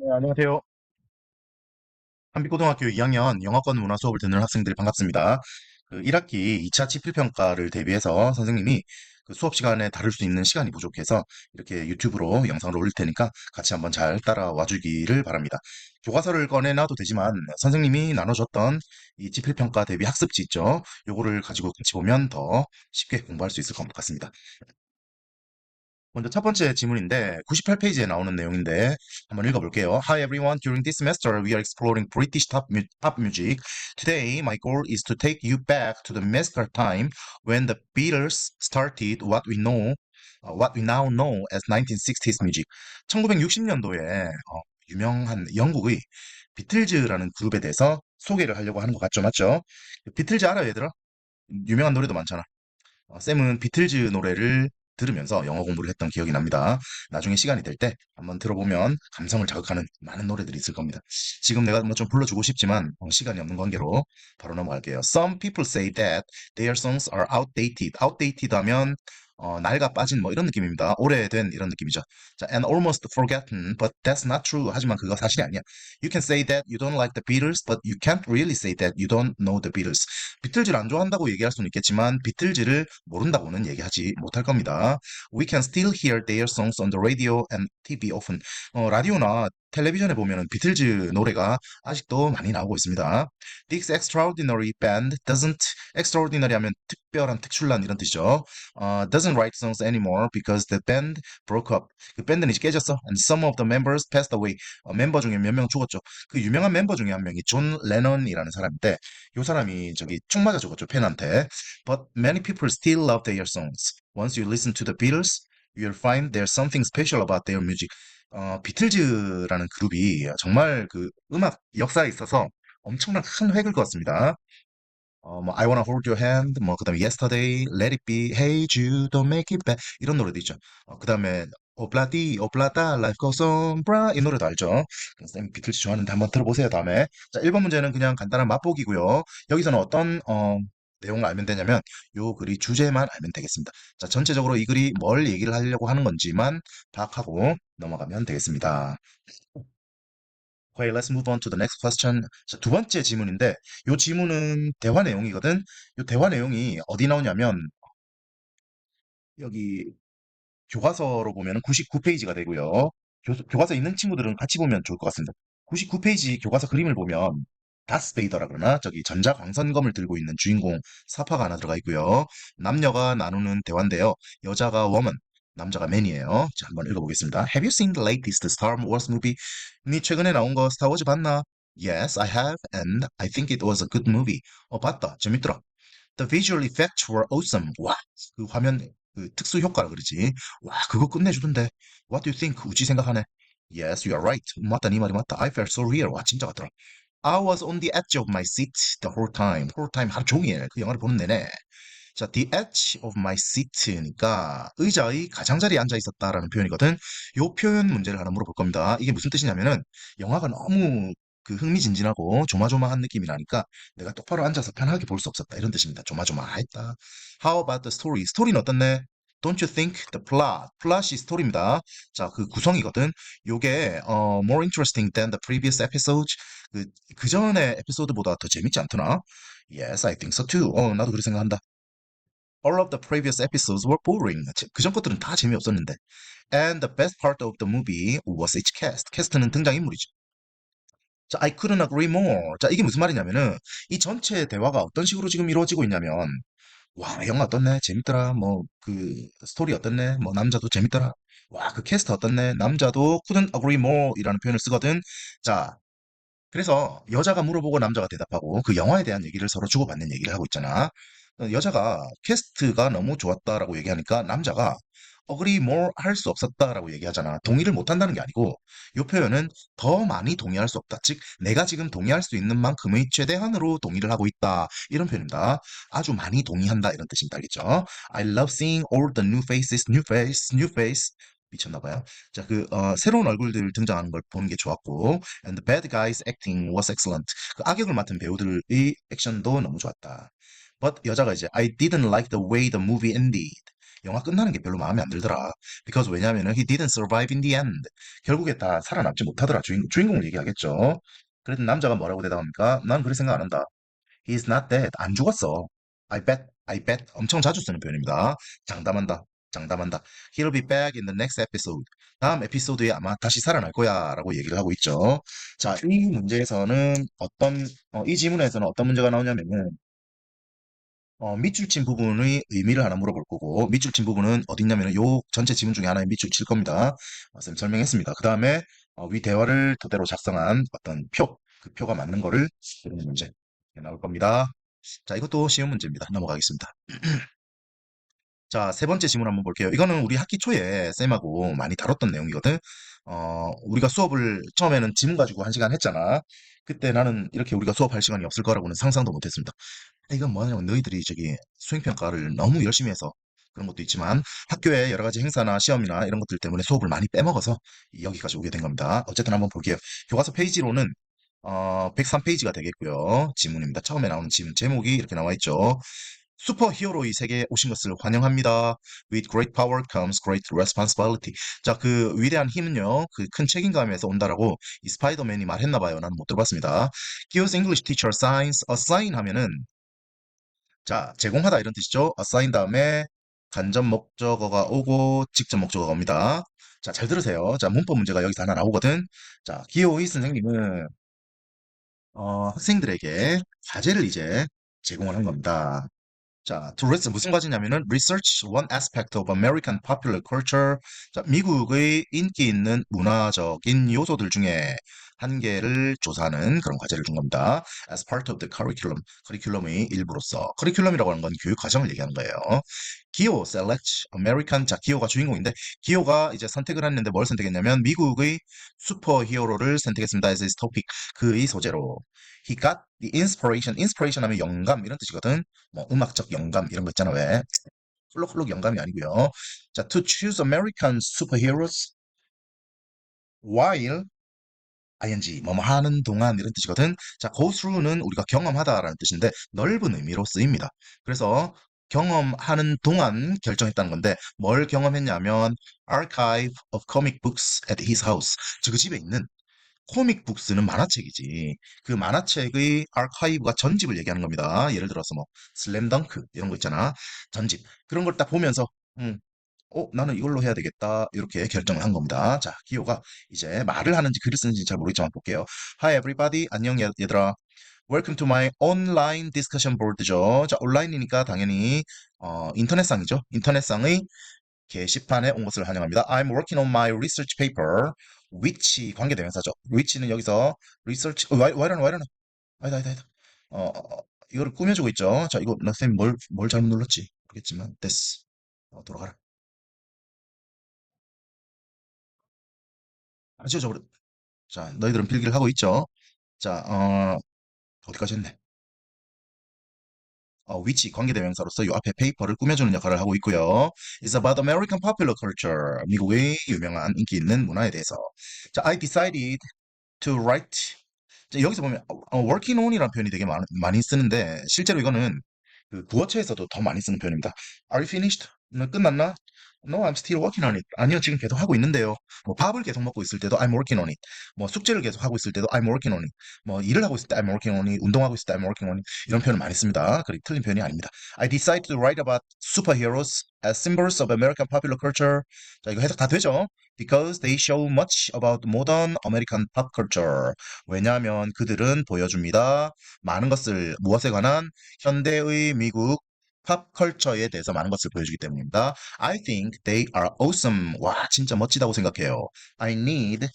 네, 안녕하세요. 한빛고등학교 2학년 영어권 문화 수업을 듣는 학생들 반갑습니다. 1학기 2차 지필평가를 대비해서 선생님이 그 수업 시간에 다룰 수 있는 시간이 부족해서 이렇게 유튜브로 영상을 올릴 테니까 같이 한번 잘 따라와 주기를 바랍니다. 교과서를 꺼내놔도 되지만 선생님이 나눠줬던 이 지필평가 대비 학습지 있죠? 요거를 가지고 같이 보면 더 쉽게 공부할 수 있을 것 같습니다. 먼저 첫 번째 지문인데 98페이지에 나오는 내용인데 한번 읽어볼게요. Hi everyone, during this semester we are exploring British pop music. Today my goal is to take you back to the magical time when the Beatles started what we now know as 1960s music. 1960년도에 유명한 영국의 비틀즈라는 그룹에 대해서 소개를 하려고 하는 것 같죠, 맞죠? 비틀즈 알아요, 얘들아? 유명한 노래도 많잖아. 쌤은 비틀즈 노래를 들으면서 영어 공부를 했던 기억이 납니다. 나중에 시간이 될 때 한번 들어보면 감성을 자극하는 많은 노래들이 있을 겁니다. 지금 내가 뭐 좀 불러주고 싶지만 시간이 없는 관계로 바로 넘어갈게요. Some people say that their songs are outdated. Outdated 하면 낡아 빠진 뭐 이런 느낌입니다. 오래된 이런 느낌이죠. 자, and almost forgotten, but that's not true. 하지만 그거 사실이 아니야. You can say that you don't like the Beatles, but you can't really say that you don't know the Beatles. 비틀즈를 안 좋아한다고 얘기할 수는 있겠지만 비틀즈를 모른다고는 얘기하지 못할 겁니다. We can still hear their songs on the radio and TV often. 라디오나 텔레비전에 보면은 비틀즈 노래가 아직도 많이 나오고 있습니다. This extraordinary band doesn't extraordinary 하면 특별한 특출난 이런 뜻이죠. Doesn't write songs anymore because the band broke up. 그 밴드는 이제 깨졌어. And some of the members passed away. 멤버 중에 몇 명 죽었죠. 그 유명한 멤버 중에 한 명이 존 레넌이라는 사람인데 요 사람이 저기 총 맞아 죽었죠, 팬한테. But many people still love their songs. Once you listen to the Beatles, you'll find there's something special about their music. 비틀즈라는 그룹이 정말 그 음악 역사에 있어서 엄청난 큰 획을 그었습니다. 뭐 I Wanna Hold Your Hand, 뭐 그다음에 Yesterday, Let It Be, Hey Jude, Don't Make It Bad 이런 노래도 있죠. 그다음에 오블라디, 오블라다, Life Goes On, Bra 이 노래도 알죠. 쌤 비틀즈 좋아하는데 한번 들어보세요 다음에. 자, 1번 문제는 그냥 간단한 맛보기고요. 여기서는 어떤 내용을 알면 되냐면 요 글이 주제만 알면 되겠습니다. 자, 전체적으로 이 글이 뭘 얘기를 하려고 하는 건지만 파악하고 넘어가면 되겠습니다. Okay, let's move on to the next question. 자, 두 번째 지문인데, 요 지문은 대화 내용이거든. 요 대화 내용이 어디 나오냐면, 여기 교과서로 보면 99페이지가 되고요. 교과서 있는 친구들은 같이 보면 좋을 것 같습니다. 99페이지 교과서 그림을 보면, 다스베이더라 그러나, 저기 전자광선검을 들고 있는 주인공 사파가 하나 들어가 있고요. 남녀가 나누는 대화인데요. 여자가 woman, 남자가 man이에요. 자, 한번 읽어보겠습니다. Have you seen the latest Star Wars movie? 니 최근에 나온 거 스타워즈 봤나? Yes, I have, and I think it was a good movie. 봤다. 재밌더라. The visual effects were awesome. 와, 그 화면, 그 특수 효과라 그러지. 와, 그거 끝내주던데. What do you think? 우지 생각하네. Yes, you are right. 맞다, 네 말이 맞다. I felt so real. 와, 진짜 같더라. I was on the edge of my seat the whole time. whole time 하루 종일 그 영화를 보는 내내. 자, the edge of my seat니까 의자의 가장자리에 앉아 있었다라는 표현이거든. 요 표현 문제를 하나 물어볼 겁니다. 이게 무슨 뜻이냐면은 영화가 너무 그 흥미진진하고 조마조마한 느낌이 나니까 내가 똑바로 앉아서 편하게 볼 수 없었다 이런 뜻입니다. 조마조마했다. How about the story? 스토리는 어떻네? Don't you think the plot? 플롯이 스토리입니다. 자, 그 구성이거든. 요게 more interesting than the previous episodes. 그 전에 에피소드보다 더 재밌지 않더나? Yes, I think so too. 나도 그렇게 생각한다. All of the previous episodes were boring. 그전 것들은 다 재미없었는데. And the best part of the movie was its cast. 캐스트는 등장인물이죠. 자, I couldn't agree more. 자, 이게 무슨 말이냐면은 이 전체 대화가 어떤 식으로 지금 이루어지고 있냐면 와, 영화 어떻네? 재밌더라. 뭐 그 스토리 어떻네? 뭐 남자도 재밌더라. 와, 그 캐스트 어떻네? 남자도 couldn't agree more 이라는 표현을 쓰거든. 자, 그래서 여자가 물어보고 남자가 대답하고 그 영화에 대한 얘기를 서로 주고받는 얘기를 하고 있잖아. 여자가 캐스트가 너무 좋았다라고 얘기하니까 남자가 agree more 할 수 없었다라고 얘기하잖아. 동의를 못 한다는 게 아니고 이 표현은 더 많이 동의할 수 없다. 즉 내가 지금 동의할 수 있는 만큼의 최대한으로 동의를 하고 있다. 이런 표현입니다. 아주 많이 동의한다 이런 뜻입니다. 알겠죠? I love seeing all the new faces, new face, new face. 미쳤나 봐요. 자, 새로운 얼굴들 등장하는 걸 보는 게 좋았고, and the bad guys acting was excellent. 그 악역을 맡은 배우들의 액션도 너무 좋았다. But 여자가 이제 I didn't like the way the movie ended. 영화 끝나는 게 별로 마음에 안 들더라. Because 왜냐면은 he didn't survive in the end. 결국에 다 살아남지 못하더라. 주인공을 얘기하겠죠. 그래도 남자가 뭐라고 대답합니까? 난 그렇게 생각 안 한다. He's not dead. 안 죽었어. I bet. 엄청 자주 쓰는 표현입니다. 장담한다. 장담한다. He'll be back in the next episode. 다음 에피소드에 아마 다시 살아날 거야. 라고 얘기를 하고 있죠. 자, 이 문제에서는 이 지문에서는 어떤 문제가 나오냐면은, 밑줄 친 부분의 의미를 하나 물어볼 거고, 밑줄 친 부분은 어딨냐면은 요 전체 지문 중에 하나에 밑줄 칠 겁니다. 쌤 설명했습니다. 그 다음에, 위 대화를 토대로 작성한 어떤 그 표가 맞는 거를 그리는 문제 나올 겁니다. 자, 이것도 쉬운 문제입니다. 넘어가겠습니다. 자, 세 번째 질문 한번 볼게요. 이거는 우리 학기 초에 쌤하고 많이 다뤘던 내용이거든. 우리가 수업을 처음에는 지문 가지고 한 시간 했잖아. 그때 나는 이렇게 우리가 수업할 시간이 없을 거라고는 상상도 못 했습니다. 이건 뭐냐면 너희들이 저기 수행평가를 너무 열심히 해서 그런 것도 있지만 학교에 여러 가지 행사나 시험이나 이런 것들 때문에 수업을 많이 빼먹어서 여기까지 오게 된 겁니다. 어쨌든 한번 볼게요. 교과서 페이지로는 103페이지가 되겠고요. 지문입니다. 처음에 나오는 지문 제목이 이렇게 나와 있죠. 슈퍼히어로의 세계에 오신 것을 환영합니다. With great power comes great responsibility. 자, 그 위대한 힘은요, 그 큰 책임감에서 온다라고 이 스파이더맨이 말했나 봐요. 나는 못 들어봤습니다. Gives English teacher signs. assign 하면은 자, 제공하다 이런 뜻이죠. assign 다음에 간접 목적어가 오고 직접 목적어가 옵니다. 자, 잘 들으세요. 자, 문법 문제가 여기서 하나 나오거든. 자, 기호의 선생님은 학생들에게 과제를 이제 제공을 한 겁니다. 자, to research 무슨 과제냐면은 research one aspect of American popular culture. 자, 미국의 인기 있는 문화적인 요소들 중에 한 개를 조사하는 그런 과제를 준 겁니다. As part of the curriculum. 커리큘럼의 일부로서. 커리큘럼이라고 하는 건 교육 과정을 얘기하는 거예요. 기호 select American. 자, 기호가 주인공인데 기호가 이제 선택을 했는데 뭘 선택했냐면 미국의 슈퍼히어로를 선택했습니다. as his topic. 그의 소재로. He got the inspiration. inspiration 하면 영감 이런 뜻이거든. 뭐 음악적 영감 이런 거 있잖아 왜 훌럭훌럭 영감이 아니고요. 자, to choose American superheroes while 뭐뭐 하는 동안 이런 뜻이거든. 자, go through는 우리가 경험하다라는 뜻인데 넓은 의미로 쓰입니다. 그래서 경험하는 동안 결정했다는 건데 뭘 경험했냐면 archive of comic books at his house. 그 집에 있는 코믹 북스는 만화책이지. 그 만화책의 아카이브가 전집을 얘기하는 겁니다. 예를 들어서 뭐 슬램덩크 이런 거 있잖아. 전집. 그런 걸 딱 보면서 나는 이걸로 해야 되겠다. 이렇게 결정을 한 겁니다. 자, 기호가 이제 말을 하는지 글을 쓰는지 잘 모르겠지만 볼게요. Hi everybody. 안녕 얘들아. Welcome to my online discussion board죠. 자, 온라인이니까 당연히 인터넷상이죠. 인터넷상의 게시판에 온 것을 환영합니다. I'm working on my research paper. which 관계대명사죠. which는 여기서 research 와 이러나 와 이러나 아니다. 이거를 꾸며주고 있죠. 자, 이거 나 쌤 뭘 잘못 눌렀지 모르겠지만 됐어. 돌아가라. 지워져버려. 자, 너희들은 필기를 하고 있죠. 자, 어디까지 했네. which 관계대명사로서 요 앞에 페이퍼를 꾸며주는 역할을 하고 있고요. It's about American popular culture. 미국의 유명한 인기 있는 문화에 대해서. 자, I decided to write. 자, 여기서 보면 working on이라는 표현이 되게 많이 쓰는데 실제로 이거는 그 구어체에서도 더 많이 쓰는 표현입니다. Are you finished? 너 끝났나? No, I'm still working on it. 아니요, 지금 계속 하고 있는데요. 뭐 밥을 계속 먹고 있을 때도 I'm working on it. 뭐 숙제를 계속 하고 있을 때도 I'm working on it. 뭐 일을 하고 있을 때 I'm working on it. 운동하고 있을 때 I'm working on it. 이런 표현을 많이 씁니다. 그리 틀린 표현이 아닙니다. I decided to write about superheroes as symbols of American popular culture. 자, 이거 해석 다 되죠? Because they show much about modern American pop culture. 왜냐하면 그들은 보여줍니다. 많은 것을 무엇에 관한 현대의 미국 팝컬처에 대해서 많은 것을 보여주기 때문입니다. I think they are awesome. 와, 진짜 멋지다고 생각해요. I need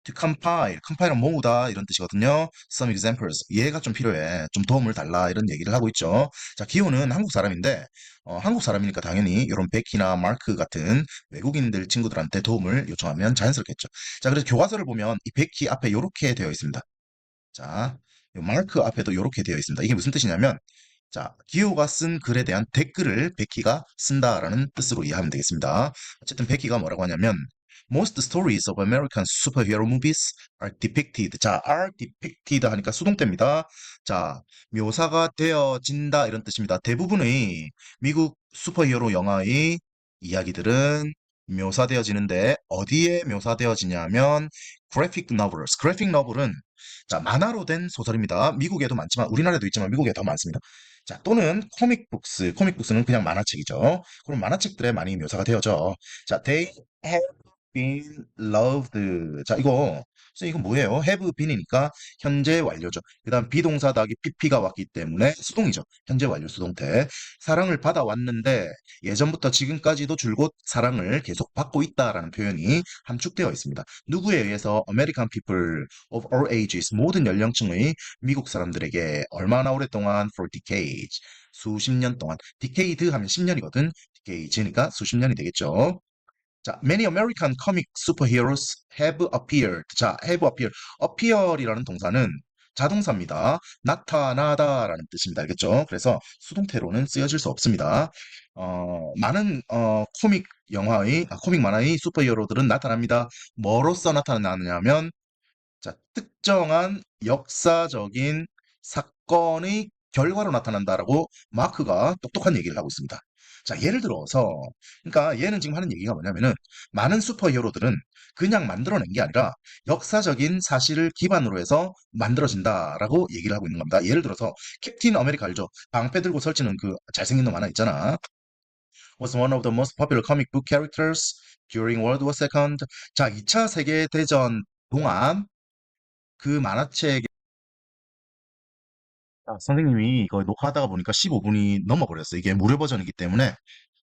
to compile. compile은 모으다 이런 뜻이거든요. Some examples. 얘가 좀 필요해. 좀 도움을 달라 이런 얘기를 하고 있죠. 자, 기호는 한국 사람인데 한국 사람이니까 당연히 이런 베키나 마크 같은 외국인들 친구들한테 도움을 요청하면 자연스럽겠죠. 자, 그래서 교과서를 보면 이 베키 앞에 이렇게 되어 있습니다. 자, 요 마크 앞에도 이렇게 되어 있습니다. 이게 무슨 뜻이냐면, 자, 기호가 쓴 글에 대한 댓글을 베키가 쓴다라는 뜻으로 이해하면 되겠습니다. 어쨌든 베키가 뭐라고 하냐면, Most stories of American superhero movies are depicted. 자, are depicted 하니까 수동태입니다. 자, 묘사가 되어진다 이런 뜻입니다. 대부분의 미국 슈퍼히어로 영화의 이야기들은 묘사되어지는데 어디에 묘사되어지냐면 graphic novels. graphic novel은 자, 만화로 된 소설입니다. 미국에도 많지만 우리나라에도 있지만 미국에 더 많습니다. 자, 또는 코믹북스. 코믹북스는 그냥 만화책이죠. 그럼 만화책들에 많이 묘사가 되어져. 자, they have been loved. 자, 이거 뭐예요? have been이니까 현재 완료죠. 그 다음 비동사 닭이 pp가 왔기 때문에 수동이죠. 현재 완료 수동태. 사랑을 받아왔는데 예전부터 지금까지도 줄곧 사랑을 계속 받고 있다라는 표현이 함축되어 있습니다. 누구에 의해서 American people of all ages 모든 연령층의 미국 사람들에게 얼마나 오랫동안 for decades 수십 년 동안 decade 하면 10년이거든. decades니까 수십 년이 되겠죠. 자, many American comic superheroes have appeared. 자, have appeared. appear이라는 동사는 자동사입니다. 나타나다라는 뜻입니다. 알겠죠? 그래서 수동태로는 쓰여질 수 없습니다. 많은 코믹 만화의 슈퍼히어로들은 나타납니다. 뭐로써 나타나느냐면 자, 특정한 역사적인 사건의 결과로 나타난다라고 마크가 똑똑한 얘기를 하고 있습니다. 자, 예를 들어서, 그러니까 얘는 지금 하는 얘기가 뭐냐면은 많은 슈퍼히어로들은 그냥 만들어낸 게 아니라 역사적인 사실을 기반으로 해서 만들어진다라고 얘기를 하고 있는 겁니다. 예를 들어서 캡틴 아메리카 알죠? 방패 들고 설치는 그 잘생긴 놈 하나 있잖아. Was one of the most popular comic book characters during World War II. 자, 2차 세계대전 동안 그 만화책 선생님이 이거 녹화하다가 보니까 15분이 넘어버렸어요. 이게 무료 버전이기 때문에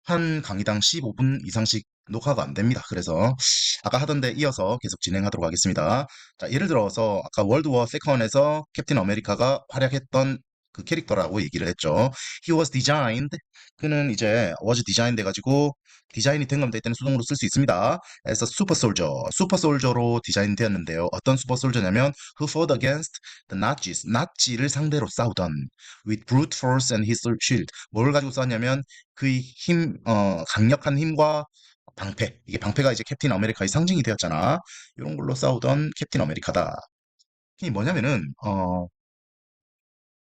한 강의당 15분 이상씩 녹화가 안 됩니다. 그래서 아까 하던데 이어서 계속 진행하도록 하겠습니다. 자, 예를 들어서 아까 월드워 세컨에서 캡틴 아메리카가 활약했던 그 캐릭터라고 얘기를 했죠. He was designed. 그는 이제 was designed 돼가지고 디자인이 된 겁니다. 이때는 수동으로 쓸 수 있습니다. as a super soldier. 슈퍼 솔저로 디자인 되었는데요. 어떤 슈퍼 솔저냐면 who fought against the Nazis. 나치를 상대로 싸우던 with brute force and his shield. 뭘 가지고 싸웠냐면 그의 강력한 힘과 방패. 이게 방패가 이제 캡틴 아메리카의 상징이 되었잖아. 이런 걸로 싸우던 캡틴 아메리카다. 이게 뭐냐면은,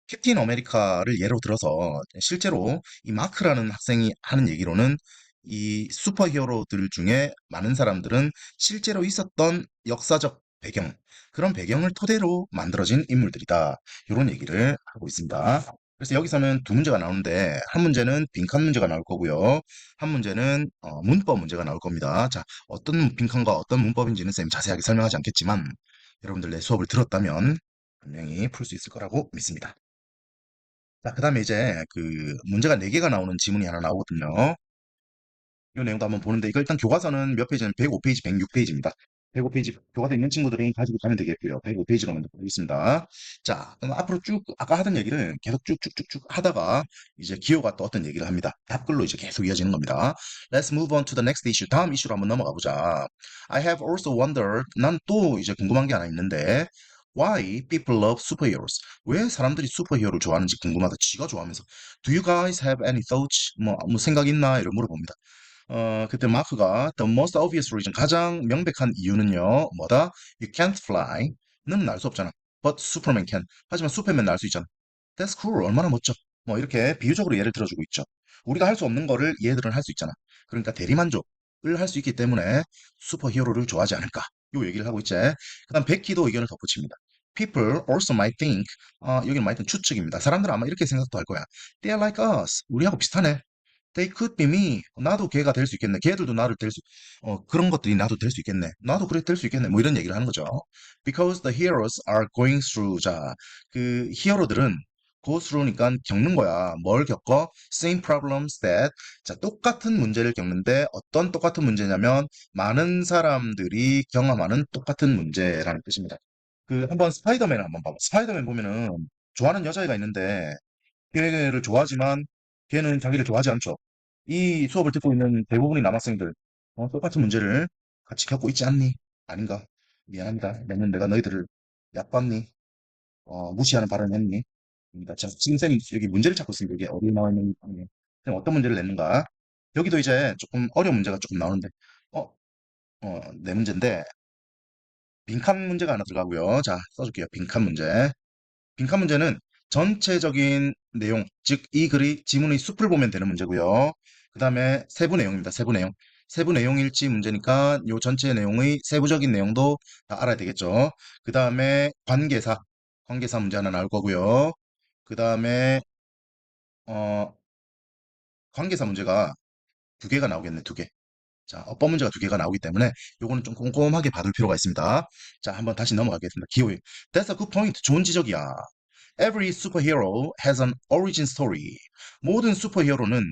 캡틴 아메리카를 예로 들어서 실제로 이 마크라는 학생이 하는 얘기로는 이 슈퍼히어로들 중에 많은 사람들은 실제로 있었던 역사적 배경, 그런 배경을 토대로 만들어진 인물들이다. 이런 얘기를 하고 있습니다. 그래서 여기서는 두 문제가 나오는데 한 문제는 빈칸 문제가 나올 거고요. 한 문제는 문법 문제가 나올 겁니다. 자, 어떤 빈칸과 어떤 문법인지는 쌤이 자세하게 설명하지 않겠지만 여러분들 내 수업을 들었다면 분명히 풀 수 있을 거라고 믿습니다. 자, 그 다음에 이제 그 문제가 4개가 나오는 지문이 하나 나오거든요. 이 내용도 한번 보는데 이거 일단 교과서는 몇 페이지는 105페이지, 106페이지입니다. 105페이지 교과서 있는 친구들이 가지고 가면 되겠고요. 105페이지로 먼저 보겠습니다. 자, 그럼 앞으로 쭉 아까 하던 얘기를 계속 쭉쭉쭉쭉 하다가 이제 기호가 또 어떤 얘기를 합니다. 답글로 이제 계속 이어지는 겁니다. Let's move on to the next issue. 다음 이슈로 한번 넘어가 보자. I have also wondered. 난 또 이제 궁금한 게 하나 있는데 Why people love superheroes? 왜 사람들이 슈퍼히어로를 좋아하는지 궁금하다. 지가 좋아하면서. Do you guys have any thoughts? 뭐 생각 있나? 이런 물어봅니다. 그때 마크가 the most obvious reason 가장 명백한 이유는요. 뭐다? You can't fly. 는 날 수 없잖아. But Superman can. 하지만 슈퍼맨 날 수 있잖아. That's cool. 얼마나 멋져. 뭐 이렇게 비유적으로 예를 들어주고 있죠. 우리가 할 수 없는 거를 얘들은 할 수 있잖아. 그러니까 대리만족을 할 수 있기 때문에 슈퍼히어로를 좋아하지 않을까. 요 얘기를 하고 있지. 그다음 베키도 의견을 덧붙입니다. People also might think, 여기는 might 은 추측입니다. 사람들은 아마 이렇게 생각도 할 거야. They are like us. 우리하고 비슷하네. They could be me. 나도 걔가 될 수 있겠네. 걔들도 나를 그런 것들이 나도 될 수 있겠네. 나도 그래 될 수 있겠네. 뭐 이런 얘기를 하는 거죠. Because the heroes are going through. 자, 그 히어로들은 go through니까 겪는 거야. 뭘 겪어? Same problems that. 자, 똑같은 문제를 겪는데 어떤 똑같은 문제냐면 많은 사람들이 경험하는 똑같은 문제라는 뜻입니다. 그 한번 스파이더맨을 한번 봐봐. 스파이더맨 보면은 좋아하는 여자애가 있는데 걔를 좋아하지만 걔는 자기를 좋아하지 않죠. 이 수업을 듣고 있는 대부분의 남학생들 똑같은 문제를 같이 겪고 있지 않니? 아닌가? 미안합니다. 내가 너희들을 얕봤니? 무시하는 발언을 했니? 입니다. 자, 지금 쌤이 여기 문제를 찾고 있습니다. 이게 어디에 나와 있는 쌤 어떤 문제를 냈는가? 여기도 이제 조금 어려운 문제가 조금 나오는데 어, 네 문제인데, 빈칸 문제가 하나 들어가고요. 자, 써줄게요. 빈칸 문제. 빈칸 문제는 전체적인 내용, 즉, 이 글이 지문의 숲을 보면 되는 문제고요. 그 다음에 세부 내용입니다. 세부 내용. 세부 내용일지 문제니까 요 전체 내용의 세부적인 내용도 다 알아야 되겠죠. 그 다음에 관계사. 관계사 문제 하나 나올 거고요. 그 다음에, 어, 관계사 문제가 두 개가 나오겠네, 두 개. 자, 어법 문제가 두 개가 나오기 때문에 요거는 좀 꼼꼼하게 받을 필요가 있습니다. 자, 한번 다시 넘어가겠습니다. 기호일. That's a good point. 좋은 지적이야. Every superhero has an origin story. 모든 슈퍼히어로는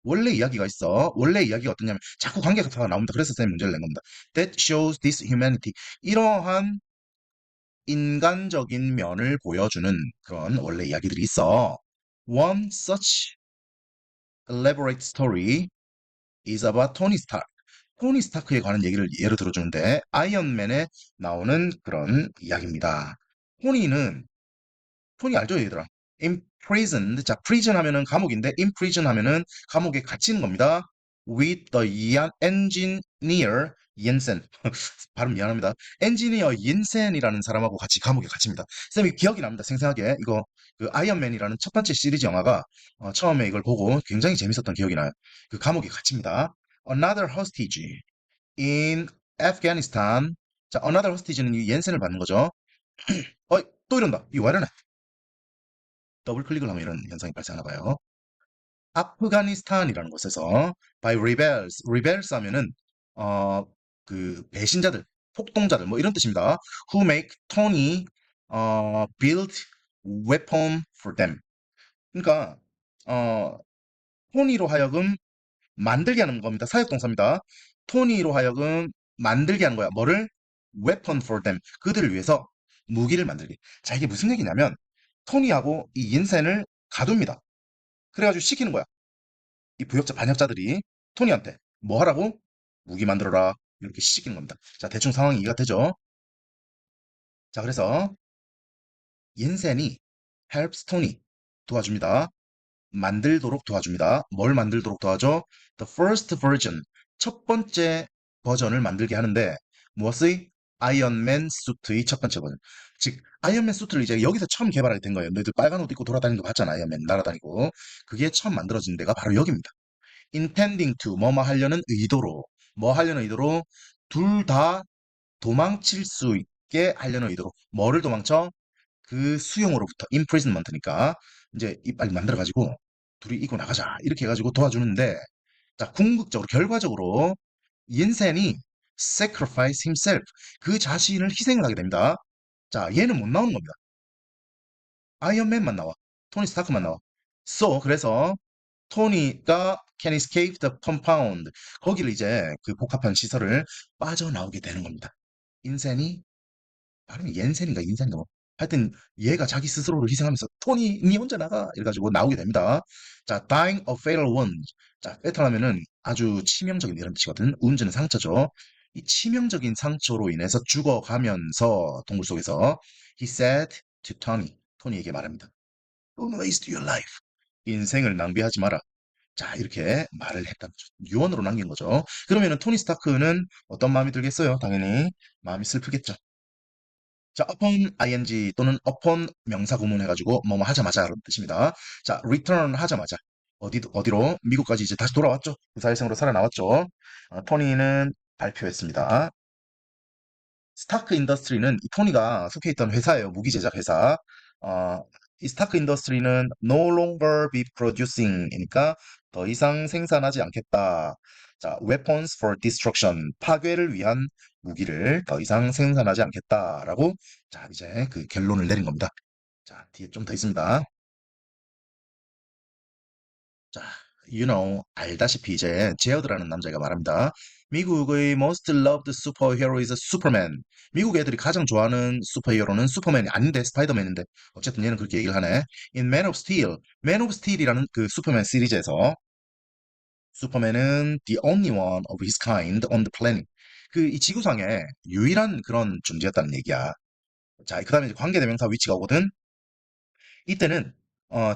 원래 이야기가 있어. 원래 이야기가 어떠냐면 자꾸 관계가사가 나옵니다. 그래서 쌤 문제를 낸 겁니다. That shows this humanity. 이러한 인간적인 면을 보여주는 그런 원래 이야기들이 있어. One such elaborate story is about Tony Stark. 토니 스타크에 관한 얘기를 예로 들어주는데 아이언맨에 나오는 그런 이야기입니다. 토니는 토니 알죠, 얘들아? imprisoned. 자, prison 하면은 감옥인데 imprison 하면은 감옥에 갇히는 겁니다. with the engineer 옌센. 발음 미안합니다. 엔지니어 옌센이라는 사람하고 같이 감옥에 갇힙니다. 쌤이 기억이 납니다. 생생하게. 이거 그 아이언맨이라는 첫 번째 시리즈 영화가 처음에 이걸 보고 굉장히 재밌었던 기억이 나요. 그 감옥에 갇힙니다. Another hostage in Afghanistan. 자, another hostage는 이 옌센을 받는 거죠. 또 이런다. 이거 왜 이러네? 더블 클릭을 하면 이런 현상이 발생하나 봐요. 아프가니스탄이라는 곳에서 by rebels 하면은 어 그 배신자들, 폭동자들 뭐 이런 뜻입니다. Who make Tony build weapon for them. 그러니까 어 토니로 하여금 만들게 하는 겁니다. 사역동사입니다. 토니로 하여금 만들게 하는 거야. 뭐를? weapon for them. 그들을 위해서 무기를 만들게. 자, 이게 무슨 얘기냐면 토니하고 이 인센을 가둡니다. 그래가지고 시키는 거야. 이 부역자 반역자들이 토니한테 뭐 하라고? 무기 만들어라. 이렇게 시키는 겁니다. 자, 대충 상황이 이해가 되죠? 자, 그래서 옌센이 helps 토니 도와줍니다. 만들도록 도와줍니다. 뭘 만들도록 도와줘? The first version. 첫 번째 버전을 만들게 하는데 무엇의? 아이언맨 수트의 첫 번째 버전. 즉 아이언맨 수트를 이제 여기서 처음 개발이 된 거예요. 너희들 빨간 옷 입고 돌아다니는 거 봤잖아. 아이언맨 날아다니고. 그게 처음 만들어진 데가 바로 여기입니다. intending to 뭐뭐 하려는 의도로 뭐 하려는 의도로 둘 다 도망칠 수 있게 하려는 의도로 뭐를 도망쳐? 그 수용으로부터 imprisonment니까 이제 이 빨리 만들어 가지고 둘이 이고 나가자 이렇게 해가지고 도와주는데 자 궁극적으로 결과적으로 옌센이 sacrifice himself 그 자신을 희생을 하게 됩니다. 자 얘는 못 나오는 겁니다. 아이언맨만 나와. 토니 스타크만 나와. 그래서 토니가 can escape the compound. 거기를 이제 그 복합한 시설을 빠져나오게 되는 겁니다. 인센이, 발음이 옌센인가 인센인가 뭐. 하여튼 얘가 자기 스스로를 희생하면서 토니 니 혼자 나가 이래가지고 나오게 됩니다. 자, dying of fatal wound. 자, fatal 하면은 아주 치명적인 이런 뜻이거든. wound는 상처죠. 이 치명적인 상처로 인해서 죽어가면서 동물 속에서 he said to Tony. 토니에게 말합니다. Don't waste your life. 인생을 낭비하지 마라. 자, 이렇게 말을 했다는 거죠. 유언으로 남긴 거죠. 그러면은 토니 스타크는 어떤 마음이 들겠어요? 당연히 마음이 슬프겠죠. 자, upon ing 또는 upon 명사 구문 해가지고 뭐뭐 하자마자 라는 뜻입니다. 자, return 하자마자 어디로? 미국까지 이제 다시 돌아왔죠. 무사일생으로 살아나왔죠. 토니는 발표했습니다. 스타크 인더스트리는 이 토니가 속해 있던 회사예요. 무기 제작 회사. 어, 이 스타크 인더스트리는 no longer be producing이니까 더 이상 생산하지 않겠다. 자, weapons for destruction. 파괴를 위한 무기를 더 이상 생산하지 않겠다라고 자, 이제 그 결론을 내린 겁니다. 자, 뒤에 좀 더 있습니다. 자, 알다시피 이제 제어드라는 남자가 말합니다. 미국의 most loved superhero is Superman. 미국 애들이 가장 좋아하는 슈퍼히어로는 슈퍼맨이 아닌데 스파이더맨인데 어쨌든 얘는 그렇게 얘기를 하네. In Man of Steel, Man of Steel이라는 그 슈퍼맨 시리즈에서 슈퍼맨은 the only one of his kind on the planet. 그 이 지구상에 유일한 그런 존재였다는 얘기야. 자, 그다음에 이제 관계대명사 위치가 오거든. 이때는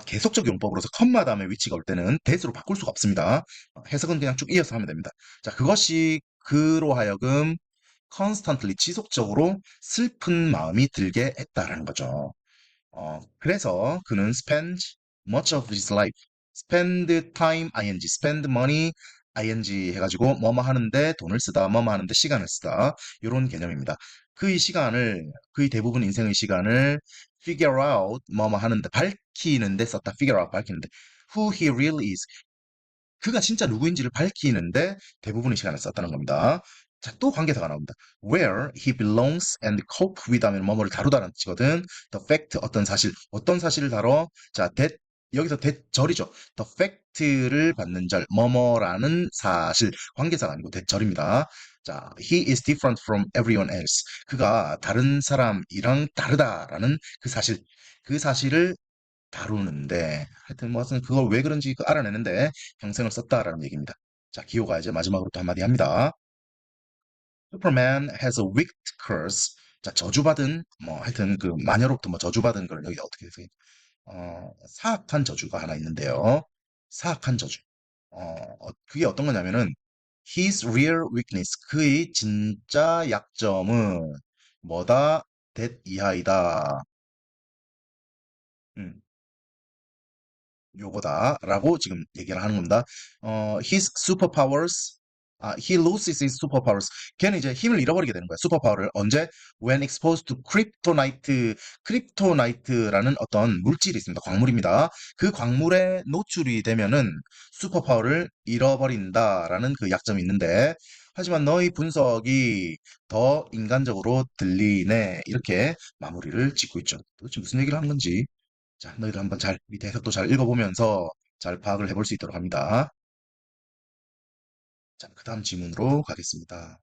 계속적 용법으로서 컴마 다음에 위치가 올 때는 대수로 바꿀 수가 없습니다. 해석은 그냥 쭉 이어서 하면 됩니다. 자, 그것이 그로 하여금 constantly 지속적으로 슬픈 마음이 들게 했다라는 거죠. 그래서 그는 spend much of his life, spend time ing, spend money ing 해가지고 뭐뭐 하는데 돈을 쓰다, 뭐뭐 하는데 시간을 쓰다 이런 개념입니다. 그의 시간을, 그의 대부분 인생의 시간을 figure out 뭐뭐 하는데 밝히는데 썼다. figure out 밝히는데 who he really is, 그가 진짜 누구인지를 밝히는데 대부분의 시간을 썼다는 겁니다. 자, 또 관계사가 나옵니다. Where he belongs and cope with 하면 뭐뭐를 다루다라는 뜻이거든. The fact, 어떤 사실을 다뤄? 자, 여기서 대절이죠. The fact를 받는 절, 뭐뭐라는 사실, 관계사가 아니고 대절입니다. 자, he is different from everyone else. 그가 다른 사람이랑 다르다라는 그 사실을 다루는데 하여튼 뭐 하여튼 그걸 왜 그런지 알아내는데 평생을 썼다라는 얘기입니다. 자, 기호가 이제 마지막으로 또 한마디 합니다. Superman has a wicked curse. 자, 저주받은 뭐 하여튼 그 마녀로부터 뭐 저주받은 걸 여기 어떻게 해서 사악한 저주가 하나 있는데요. 사악한 저주. 그게 어떤 거냐면은 his real weakness, 그의 진짜 약점은 뭐다? that 이하이다. 음. 요거다라고 지금 얘기를 하는 겁니다. his superpowers, he loses his superpowers. 걔는 이제 힘을 잃어버리게 되는 거야. 슈퍼파워를 언제? When exposed to kryptonite, 크립토나이트라는 어떤 물질이 있습니다. 광물입니다. 그 광물에 노출이 되면은 슈퍼파워를 잃어버린다라는 그 약점이 있는데, 하지만 너의 분석이 더 인간적으로 들리네. 이렇게 마무리를 짓고 있죠. 도대체 무슨 얘기를 하는 건지. 자, 너희들 한번 잘 밑에 해석도 잘 읽어보면서 잘 파악을 해볼 수 있도록 합니다. 자, 그 다음 질문으로 가겠습니다.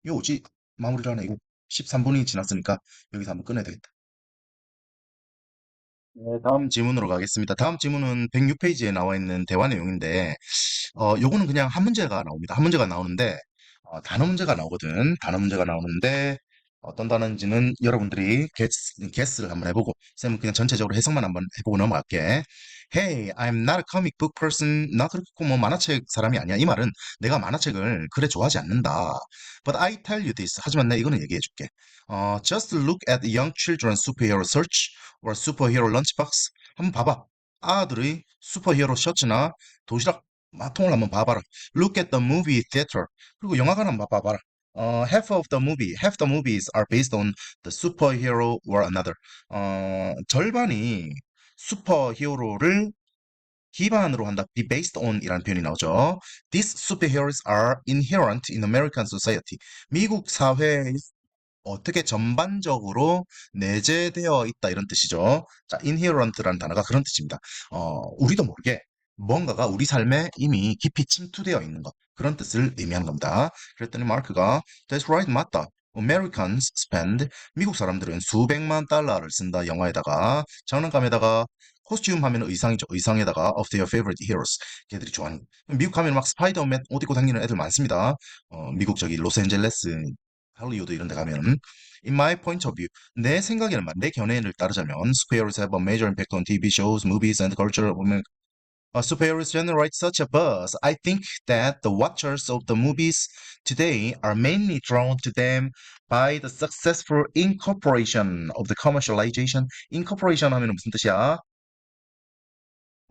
이거 어찌 마무리를 하네. 이거 13분이 지났으니까 여기서 한번 끝내야 되겠다. 네, 다음 질문으로 가겠습니다. 다음 질문은 106페이지에 나와 있는 대화 내용인데, 요거는 그냥 한 문제가 나옵니다. 한 문제가 나오는데, 단어 문제가 나오거든. 단어 문제가 나오는데, 어떤 단어인지는 여러분들이 게스를 한번 해보고, 쌤은 그냥 전체적으로 해석만 한번 해보고 넘어갈게. Hey, I'm not a comic book person. 나 그렇고 뭐 만화책 사람이 아니야. 이 말은 내가 만화책을 그래 좋아하지 않는다. But I tell you this. 하지만 내가 이거는 얘기해 줄게. Just look at young children's superhero search or superhero lunchbox. 한번 봐봐. 아들의 슈퍼히어로 셔츠나 도시락 마통을 한번 봐봐라. Look at the movie theater. 그리고 영화관 한번 봐봐라. Half the movies are based on the superhero or another. 절반이 슈퍼히어로를 기반으로 한다. be based on 이라는 표현이 나오죠. These superheroes are inherent in American society. 미국 사회에 어떻게 전반적으로 내재되어 있다 이런 뜻이죠. 자, inherent라는 단어가 그런 뜻입니다. 우리도 모르게 뭔가가 우리 삶에 이미 깊이 침투되어 있는 것, 그런 뜻을 의미하는 겁니다. 그랬더니 마르크가 That's right, 맞다. Americans spend, 미국 사람들은 수백만 달러를 쓴다. 영화에다가 장난감에다가 코스튬 하면 의상이죠. 의상에다가 of their favorite heroes. 걔들이 좋아하는. 미국 하면 막 스파이더맨 옷 입고 다니는 애들 많습니다. 미국 저기 로스앤젤레스 할리우드 이런 데 가면은 in my point of view, 내 생각에는 내 견해를 따르자면 superheroes have a major impact on TV shows, movies and culture. 보면 superheroes generate such a buzz. I think that the watchers of the movies today are mainly drawn to them by the successful incorporation of the commercialization. incorporation 하면 무슨 뜻이야?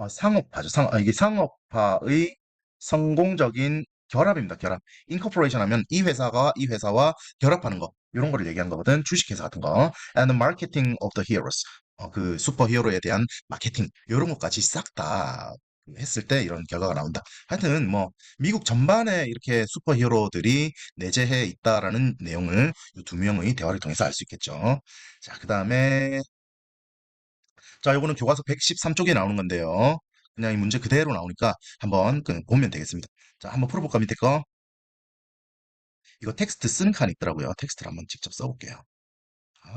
상업화죠. 이게 상업화의 성공적인 결합입니다. 결합. 인코퍼레이션 하면 이 회사와 결합하는 거. 이런 거를 얘기하는 거거든. 주식회사 같은 거. And the marketing of the heroes. 그 슈퍼히어로에 대한 마케팅. 이런 것까지 싹 다 했을 때 이런 결과가 나온다. 하여튼 뭐 미국 전반에 이렇게 슈퍼히어로들이 내재해 있다라는 내용을 이 두 명의 대화를 통해서 알 수 있겠죠. 자, 그다음에 자, 요거는 교과서 113쪽에 나오는 건데요. 그냥 이 문제 그대로 나오니까 한번 보면 되겠습니다. 자, 한번 풀어볼까, 밑에 거? 이거 텍스트 쓰는 칸이 있더라고요. 텍스트를 한번 직접 써볼게요.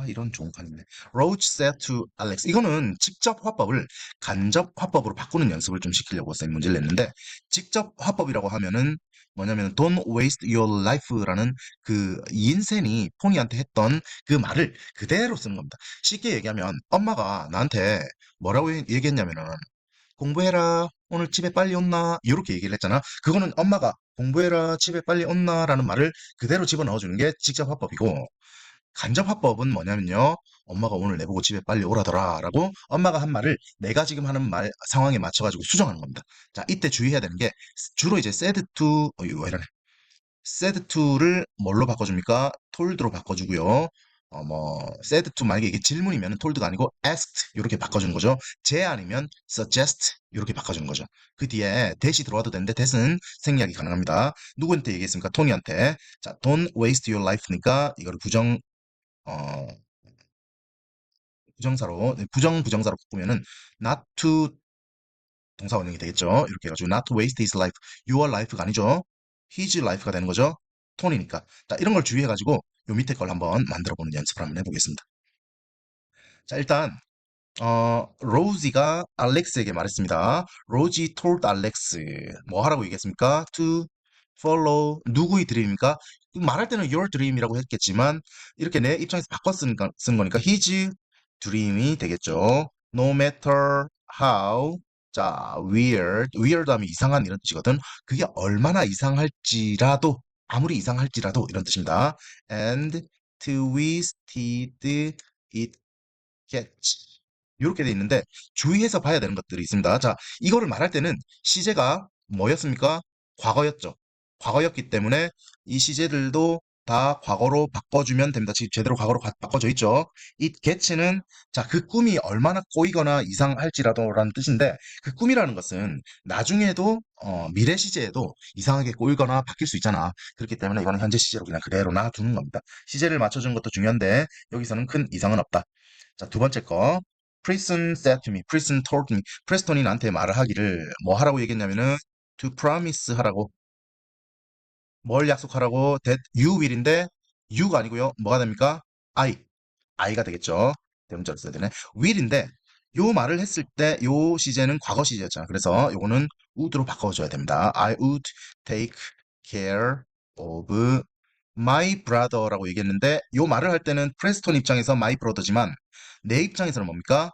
이런 좋은 칸이네. Roach said to Alex. 이거는 직접 화법을 간접 화법으로 바꾸는 연습을 좀 시키려고 쌤 문제를 냈는데, 직접 화법이라고 하면은 뭐냐면 Don't waste your life라는 그 인센이 포니한테 했던 그 말을 그대로 쓰는 겁니다. 쉽게 얘기하면 엄마가 나한테 뭐라고 얘기했냐면은 공부해라. 오늘 집에 빨리 온나? 이렇게 얘기를 했잖아. 그거는 엄마가 공부해라. 집에 빨리 온나라는 말을 그대로 집어넣어주는 게 직접 화법이고, 간접 화법은 뭐냐면요. 엄마가 오늘 내보고 집에 빨리 오라더라 라고 엄마가 한 말을 내가 지금 하는 말 상황에 맞춰가지고 수정하는 겁니다. 자, 이때 주의해야 되는 게 주로 이제 said to, 이거 왜 이러네. said to를 뭘로 바꿔줍니까? told로 바꿔주고요. said to 만약에 이게 질문이면 told가 아니고 asked 이렇게 바꿔주는 거죠. 제안이면 suggest 이렇게 바꿔주는 거죠. 그 뒤에 that이 들어와도 되는데 that은 생략이 가능합니다. 누구한테 얘기했습니까? 토니한테. 자, don't waste your life니까 이거를 어, 부정사로, 부정사로 바꾸면은 not to 동사 원형이 되겠죠. 이렇게 해가지고 not to waste his life, your life가 아니죠. his life가 되는 거죠. 톤이니까. 자, 이런 걸 주의해가지고 요 밑에 걸 한번 만들어보는 연습을 한번 해보겠습니다. 자, 일단 로지가 알렉스에게 말했습니다. 로지 told Alex. 뭐 하라고 얘기했습니까? To follow. 누구의 드림입니까? 말할 때는 your dream이라고 했겠지만, 이렇게 내 입장에서 바꿔 쓴 거니까 his dream이 되겠죠. No matter how. 자, weird. weird 하면 이상한 이런 뜻이거든. 그게 얼마나 이상할지라도, 아무리 이상할지라도 이런 뜻입니다. And twisted it gets. 이렇게 돼 있는데 주의해서 봐야 되는 것들이 있습니다. 자, 이거를 말할 때는 시제가 뭐였습니까? 과거였죠. 과거였기 때문에 이 시제들도 다 과거로 바꿔주면 됩니다. 지금 제대로 과거로 바꿔져 있죠. It gets는 자, 그 꿈이 얼마나 꼬이거나 이상할지라도라는 뜻인데 그 꿈이라는 것은 나중에도 미래 시제에도 이상하게 꼬이거나 바뀔 수 있잖아. 그렇기 때문에 이거는 현재 시제로 그냥 그대로 놔두는 겁니다. 시제를 맞춰주는 것도 중요한데 여기서는 큰 이상은 없다. 자, 두 번째 거. Prison said to me. Prison told me. 프레스톤이 나한테 말을 하기를 뭐 하라고 얘기했냐면은 to promise 하라고. 뭘 약속하라고? That you will인데 you가 아니고요. 뭐가 됩니까? I가 되겠죠. 대문자로 써야 되네. will인데 요 말을 했을 때 요 시제는 과거 시제였잖아. 그래서 요거는 would로 바꿔줘야 됩니다. I would take care of my brother라고 얘기했는데 요 말을 할 때는 프레스톤 입장에서 my brother지만 내 입장에서는 뭡니까?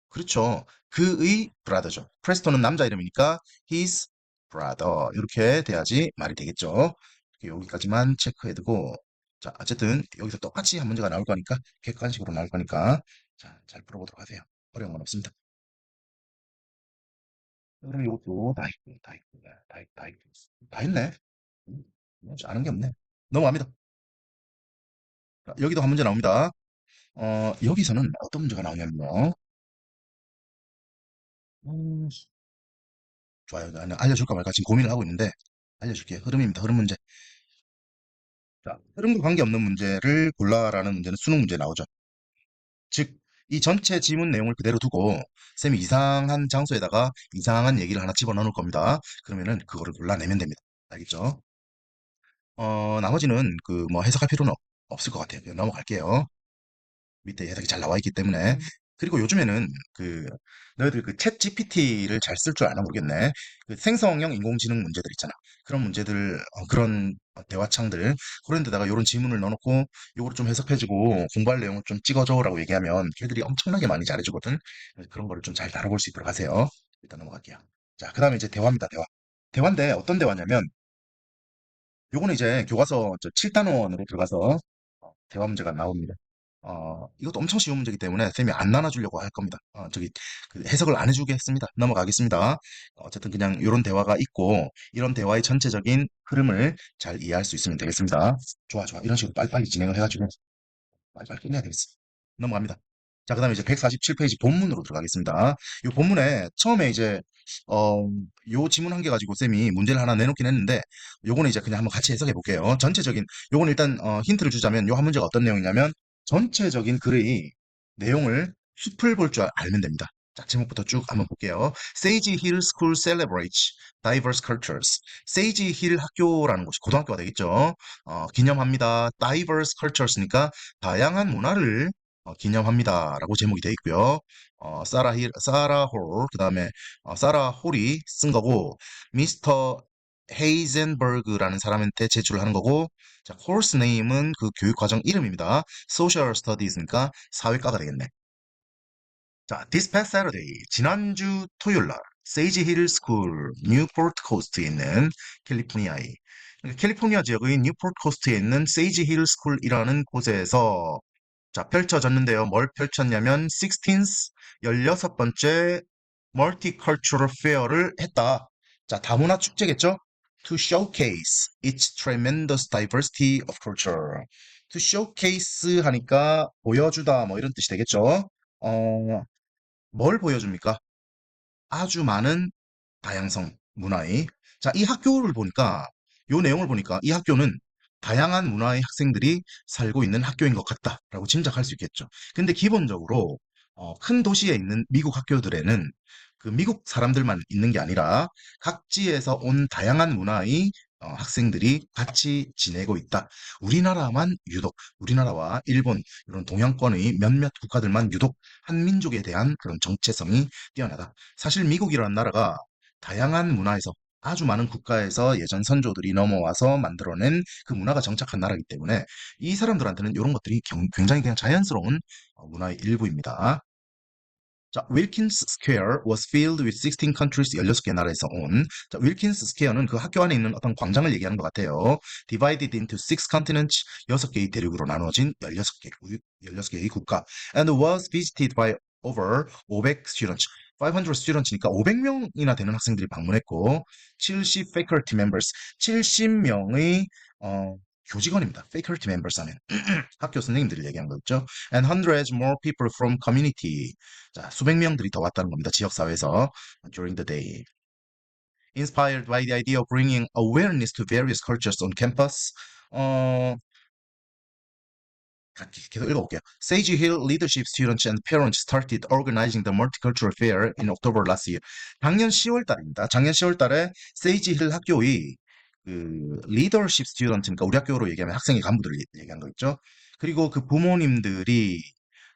그렇죠. 그의 brother죠. 프레스톤은 남자 이름이니까 his brother 이렇게 돼야지 말이 되겠죠. 이렇게 여기까지만 체크해두고 자 어쨌든 여기서 똑같이 한 문제가 나올 거니까 객관식으로 나올 거니까 자 잘 풀어보도록 하세요. 어려운 건 없습니다. 그럼 이것도 다 했네. 뭐 아는 게 없네. 넘어갑니다. 자, 여기도 한 문제 나옵니다. 여기서는 어떤 문제가 나오냐면요. 음, 좋아요. 나는 알려줄까 말까 지금 고민을 하고 있는데 알려줄게요. 흐름입니다. 흐름 문제. 자, 흐름과 관계없는 문제를 골라라는 문제는 수능 문제에 나오죠. 즉, 이 전체 지문 내용을 그대로 두고 쌤이 이상한 장소에다가 이상한 얘기를 하나 집어넣을 겁니다. 그러면은 그거를 골라내면 됩니다. 알겠죠? 나머지는 그 뭐 해석할 필요는 없을 것 같아요. 그냥 넘어갈게요. 밑에 해석이 잘 나와 있기 때문에. 그리고 요즘에는 그 너희들 그 챗 GPT를 잘 쓸 줄 아나 모르겠네. 그 생성형 인공지능 문제들 있잖아. 그런 문제들, 그런 대화창들 그런 데다가 이런 지문을 넣어놓고 요거를 좀 해석해주고 공부할 내용을 좀 찍어줘라고 얘기하면 걔들이 엄청나게 많이 잘해주거든. 그래서 그런 거를 좀 잘 다뤄볼 수 있도록 하세요. 일단 넘어갈게요. 자, 그 다음에 이제 대화입니다. 대화. 대화인데 어떤 대화냐면 요거는 이제 교과서 7단원으로 들어가서 대화 문제가 나옵니다. 이것도 엄청 쉬운 문제이기 때문에 쌤이 안 나눠주려고 할 겁니다. 그 해석을 안 해주겠습니다. 넘어가겠습니다. 어쨌든 그냥 이런 대화가 있고 이런 대화의 전체적인 흐름을 잘 이해할 수 있으면 되겠습니다. 좋아, 좋아. 이런 식으로 빨리빨리 진행을 해가지고 빨리빨리 끝내야 되겠어. 넘어갑니다. 자, 그 다음에 이제 147페이지 본문으로 들어가겠습니다. 이 본문에 처음에 이제, 요 지문 한 개 가지고 쌤이 문제를 하나 내놓긴 했는데, 요거는 이제 그냥 한번 같이 해석해 볼게요. 요거는 일단, 힌트를 주자면, 요 한 문제가 어떤 내용이냐면, 전체적인 글의 내용을 숲을 볼 줄 알면 됩니다. 자, 제목부터 쭉 한번 볼게요. Sage Hill School celebrates diverse cultures. 세이지 힐 학교라는 곳이 고등학교가 되겠죠. 기념합니다. diverse cultures니까 다양한 문화를 기념합니다라고 제목이 되어 있고요. 사라 홀, 그 다음에 사라 홀이 쓴 거고, 미스터 헤이젠버그라는 사람한테 제출을 하는 거고, 자, 코र्스 네임은 그 교육과정 이름입니다. 소셜 스터디스니까 사회과가 되겠네. 자, this past Saturday, 지난주 토요일 날, 세이지 힐 스쿨, 뉴포트 코스트에 있는 캘리포니아의, 캘리포니아 지역의 뉴포트 코스트에 있는 세이지 힐 스쿨이라는 곳에서 자, 펼쳐졌는데요. 뭘 펼쳤냐면 16th 16번째 Multicultural Fair를 했다. 자, 다문화 축제겠죠? To showcase its tremendous diversity of culture. To showcase 하니까 보여주다 뭐 이런 뜻이 되겠죠? 뭘 보여줍니까? 아주 많은 다양성 문화의 자, 이 학교를 보니까 요 내용을 보니까 이 학교는 다양한 문화의 학생들이 살고 있는 학교인 것 같다라고 짐작할 수 있겠죠. 근데 기본적으로 큰 도시에 있는 미국 학교들에는 그 미국 사람들만 있는 게 아니라 각지에서 온 다양한 문화의 학생들이 같이 지내고 있다. 우리나라만 유독 우리나라와 일본 이런 동양권의 몇몇 국가들만 유독 한민족에 대한 그런 정체성이 뛰어나다. 사실 미국이라는 나라가 다양한 문화에서 아주 많은 국가에서 예전 선조들이 넘어와서 만들어낸 그 문화가 정착한 나라이기 때문에 이 사람들한테는 이런 것들이 굉장히 그냥 자연스러운 문화의 일부입니다. 자, 윌킨스 스퀘어 was filled with 16 countries 16개 나라에서 온. 자, 윌킨스 스퀘어는 그 학교 안에 있는 어떤 광장을 얘기하는 것 같아요. Divided into 6 continents 6개의 대륙으로 나눠진 16개의 국가. And was visited by over 500 students. 500 students니까 500명이나 되는 학생들이 방문했고 70 faculty members 70명의 교직원입니다. faculty members 하면 학교 선생님들을 얘기한 거죠. And hundreds more people from community. 자, 수백 명들이 더 왔다는 겁니다. 지역 사회에서 during the day. Inspired by the idea of bringing awareness to various cultures on campus. 어, 계속 읽어볼게요. Sage Hill leadership students and parents started organizing the multicultural fair in October last year. 작년 10월 달입니다. 작년 10월 달에 세이지 힐 학교의 그 리더십 스튜던트니까 우리 학교로 얘기하면 학생의 간부들을 얘기한 거겠죠. 그리고 그 부모님들이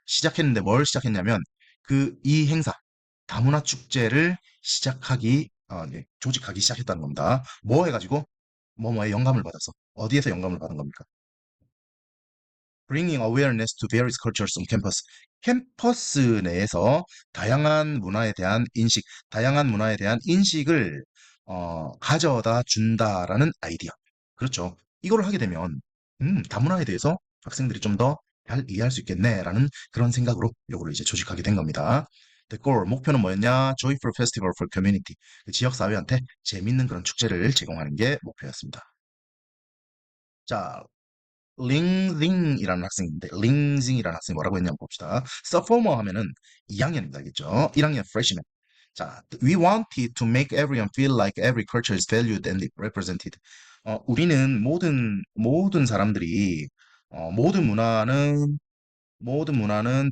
시작했는데 뭘 시작했냐면 그 이 행사 다문화 축제를 네, 조직하기 시작했다는 겁니다. 뭐 해가지고 뭐뭐에 영감을 받아서 어디에서 영감을 받은 겁니까? Bringing awareness to various cultures on campus. 캠퍼스 내에서 다양한 문화에 대한 인식, 다양한 문화에 대한 인식을 가져다 준다라는 아이디어. 그렇죠. 이거를 하게 되면 다문화에 대해서 학생들이 좀 더 잘 이해할 수 있겠네라는 그런 생각으로 요거를 이제 조직하게 된 겁니다. The goal, 목표는 뭐였냐? Joyful Festival for Community. 그 지역 사회한테 재밌는 그런 축제를 제공하는 게 목표였습니다. 자, 링징이라는 학생인데 링징이라는 학생이 뭐라고 했냐면 봅시다. sophomore 하면은 2학년입니다. 알겠죠? 1학년 freshman. 자, we wanted to make everyone feel like every culture is valued and represented. 우리는 모든 사람들이 모든 문화는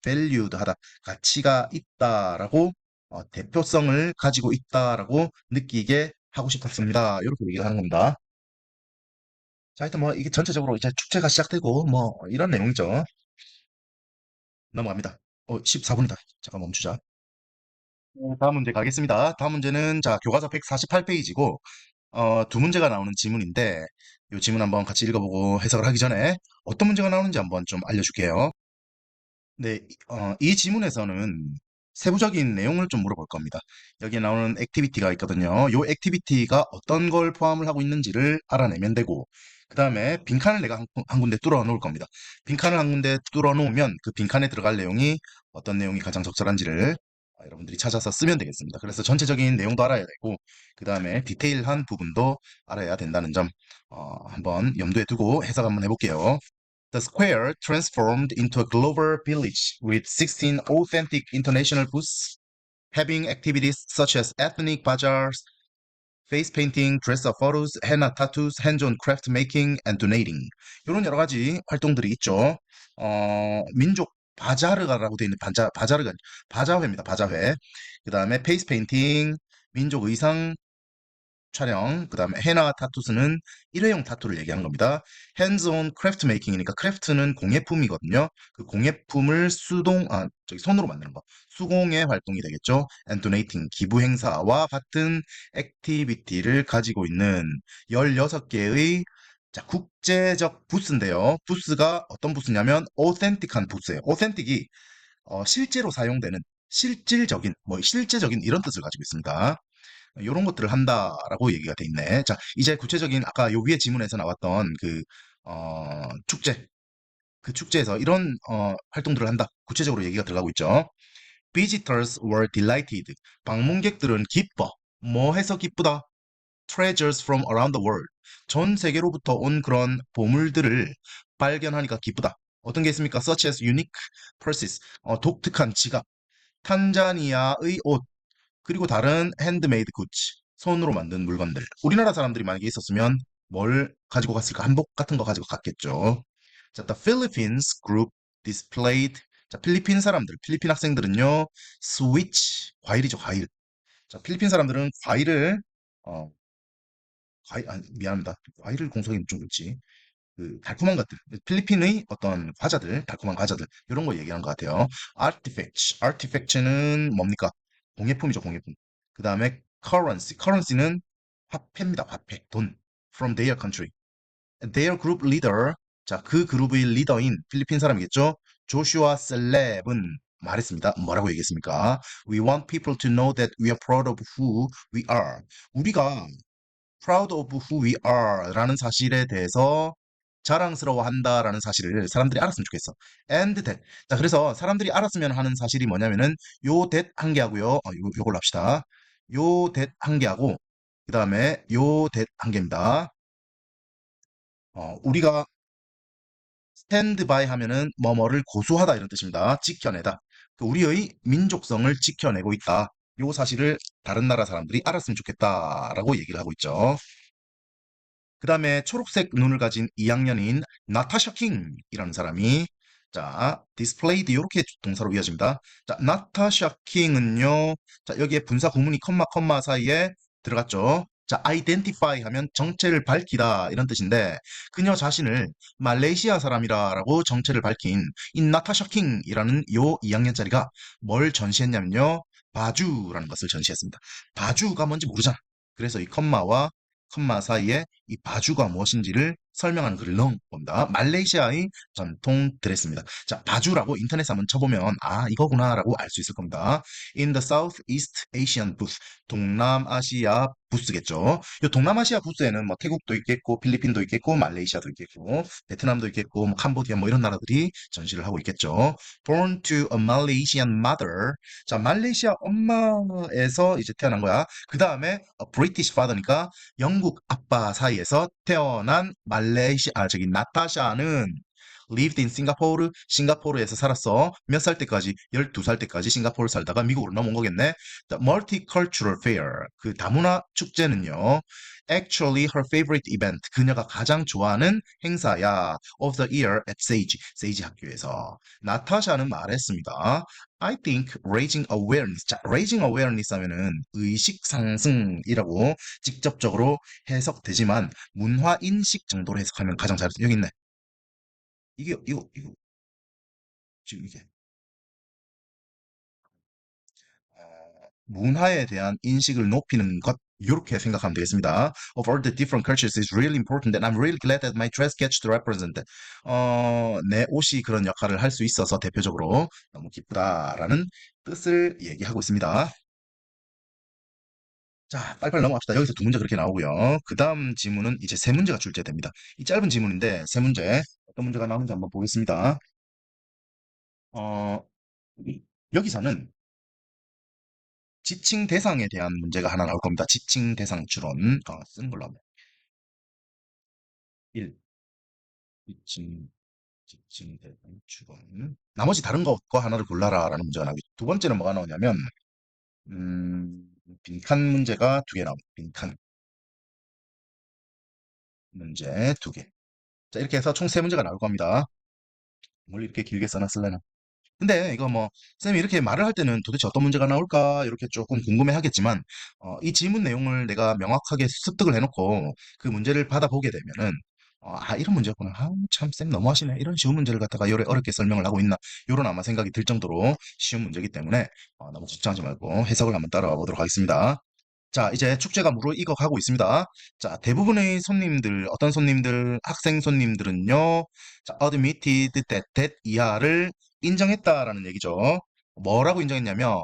valued하다, 가치가 있다라고 대표성을 가지고 있다라고 느끼게 하고 싶었습니다. 이렇게 얘기를 하는 겁니다. 자, 하여튼 뭐 이게 전체적으로 이제 축제가 시작되고 뭐 이런 내용이죠. 넘어갑니다. 14분이다. 잠깐 멈추자. 다음 문제 가겠습니다. 다음 문제는 자, 교과서 148페이지고 두 문제가 나오는 지문인데 이 지문 한번 같이 읽어보고 해석을 하기 전에 어떤 문제가 나오는지 한번 좀 알려줄게요. 네, 이 지문에서는 세부적인 내용을 좀 물어볼 겁니다. 여기에 나오는 액티비티가 있거든요. 이 액티비티가 어떤 걸 포함을 하고 있는지를 알아내면 되고, 그 다음에 빈칸을 내가 한 군데 뚫어 놓을 겁니다. 빈칸을 한 군데 뚫어 놓으면 그 빈칸에 들어갈 내용이 어떤 내용이 가장 적절한지를 여러분들이 찾아서 쓰면 되겠습니다. 그래서 전체적인 내용도 알아야 되고, 그 다음에 디테일한 부분도 알아야 된다는 점, 한번 염두에 두고 해석 한번 해볼게요. The square transformed into a global village with 16 authentic international booths, having activities such as ethnic bazaars, face painting, dress-up photos, henna tattoos, hands-on craft making, and donating. 이런 여러 가지 활동들이 있죠. 민족 바자르가라고 되어 있는 바자회입니다. 바자회. 그 다음에 페이스 페인팅, 민족 의상 촬영, 그 다음에 헤나 타투스는 일회용 타투를 얘기하는 겁니다. hands-on craft making이니까 크래프트는 공예품이거든요. 그 공예품을 손으로 만드는 거. 수공예 활동이 되겠죠. and donating, 기부 행사와 같은 액티비티를 가지고 있는 16개의 자, 국제적 부스인데요. 부스가 어떤 부스냐면 authentic한 부스예요. authentic이 실제로 사용되는 실질적인, 뭐 실제적인 이런 뜻을 가지고 있습니다. 이런 것들을 한다라고 얘기가 돼 있네. 자, 이제 구체적인 아까 요 위에 지문에서 나왔던 축제, 그 축제에서 이런 활동들을 한다. 구체적으로 얘기가 들어가고 있죠. Visitors were delighted. 방문객들은 기뻐. 뭐 해서 기쁘다? Treasures from around the world. 전 세계로부터 온 그런 보물들을 발견하니까 기쁘다. 어떤 게 있습니까? Such as unique purses. 독특한 지갑. 탄자니아의 옷. 그리고 다른 핸드메이드 굿즈. 손으로 만든 물건들. 우리나라 사람들이 만약에 있었으면 뭘 가지고 갔을까? 한복 같은 거 가지고 갔겠죠. 자, the Philippines group displayed. 자, 필리핀 사람들, 필리핀 학생들은요, 스위치, 과일이죠, 과일. 자, 필리핀 사람들은 과일을, 미안합니다. 과일을 공속하기는 좀 그렇지. 그 달콤한 것들, 필리핀의 어떤 과자들, 달콤한 과자들, 이런 거 얘기하는 것 같아요. artifact는 뭡니까? 공예품이죠, 공예품. 그 다음에 currency는 화폐입니다, 화폐, 돈. from their country. their group leader, 자, 그 그룹의 리더인 필리핀 사람이겠죠? 조슈아 셀렙은 말했습니다. 뭐라고 얘기했습니까? We want people to know that we are proud of who we are. 우리가 proud of who we are 라는 사실에 대해서 자랑스러워한다라는 사실을 사람들이 알았으면 좋겠어. And that. 자, 그래서 사람들이 알았으면 하는 사실이 뭐냐면은 요 that 한 개하고요. 요걸로 합시다. 요 that 한 개하고 그 다음에 요 that 한 개입니다. 우리가 스탠드 바이 하면은 뭐뭐를 고수하다 이런 뜻입니다. 지켜내다. 그 우리의 민족성을 지켜내고 있다. 요 사실을 다른 나라 사람들이 알았으면 좋겠다라고 얘기를 하고 있죠. 그 다음에 초록색 눈을 가진 2학년인 나타샤 킹이라는 사람이 자, displayed 이렇게 동사로 이어집니다. 자, 나타샤 킹은요. 자, 여기에 분사 구문이 컴마 사이에 들어갔죠. 자, identify 하면 정체를 밝히다 이런 뜻인데 그녀 자신을 말레이시아 사람이라고 정체를 밝힌 이 나타샤 킹이라는 요 2학년짜리가 뭘 전시했냐면요. 바주라는 것을 전시했습니다. 바주가 뭔지 모르잖아. 그래서 이 컴마 사이에 이 바주가 무엇인지를 설명하는 글을 넣은 겁니다. 말레이시아의 전통 드레스입니다. 자, 바주라고 인터넷에 한번 쳐보면 이거구나라고 알 수 있을 겁니다. In the Southeast Asian booth. 동남아시아 부스겠죠. 이 동남아시아 부스에는 뭐 태국도 있겠고 필리핀도 있겠고 말레이시아도 있겠고 베트남도 있겠고 뭐 캄보디아 뭐 이런 나라들이 전시를 하고 있겠죠. Born to a Malaysian mother. 자, 말레이시아 엄마에서 이제 태어난 거야. 그 다음에 British father니까 영국 아빠 사이에서 태어난 나타샤는 lived in Singapore, 싱가포르에서 살았어. 몇 살 때까지? 12살 때까지 싱가포르 살다가 미국으로 넘어온 거겠네. The Multicultural Fair, 그 다문화 축제는요. Actually her favorite event, 그녀가 가장 좋아하는 행사야. Of the year at 세이지 학교에서. 나타샤는 말했습니다. I think raising awareness. 자, raising awareness 하면은 의식 상승이라고 직접적으로 해석되지만 문화 인식 정도로 해석하면 가장 잘 여기 있네. 이거 지금 이게 문화에 대한 인식을 높이는 것 이렇게 생각하면 되겠습니다. Of all the different cultures is really important and I'm really glad that my dress gets to represent that. 내 옷이 그런 역할을 할 수 있어서 대표적으로 너무 기쁘다라는 뜻을 얘기하고 있습니다. 자, 빨리빨리 넘어갑시다. 여기서 두 문제 그렇게 나오고요. 그 다음 지문은 이제 세 문제가 출제됩니다. 이 짧은 지문인데 세 문제 어떤 문제가 나오는지 한번 보겠습니다. 어, 여기서는 지칭 대상에 대한 문제가 하나 나올 겁니다. 지칭 대상 추론. 쓰는 걸로 하면. 1. 지칭 대상 추론. 나머지 다른 거 하나를 골라라 라는 문제가 나오고 두 번째는 뭐가 나오냐면 빈칸 문제가 두 개 나옵니다. 빈칸 문제 두 개. 자, 이렇게 해서 총 세 문제가 나올 겁니다. 뭘 이렇게 길게 써놨을래나. 근데 이거 뭐 쌤이 이렇게 말을 할 때는 도대체 어떤 문제가 나올까 이렇게 조금 궁금해 하겠지만 이 지문 내용을 내가 명확하게 습득을 해놓고 그 문제를 받아보게 되면은 이런 문제였구나. 참 쌤 너무하시네. 이런 쉬운 문제를 갖다가 요래 어렵게 설명을 하고 있나 요런 아마 생각이 들 정도로 쉬운 문제이기 때문에 너무 걱정하지 말고 해석을 한번 따라가 보도록 하겠습니다. 자, 이제 축제가 무르익어가고 있습니다. 자, 대부분의 손님들, 어떤 손님들, 학생 손님들은요, 자, admitted that 이하를 인정했다라는 얘기죠. 뭐라고 인정했냐면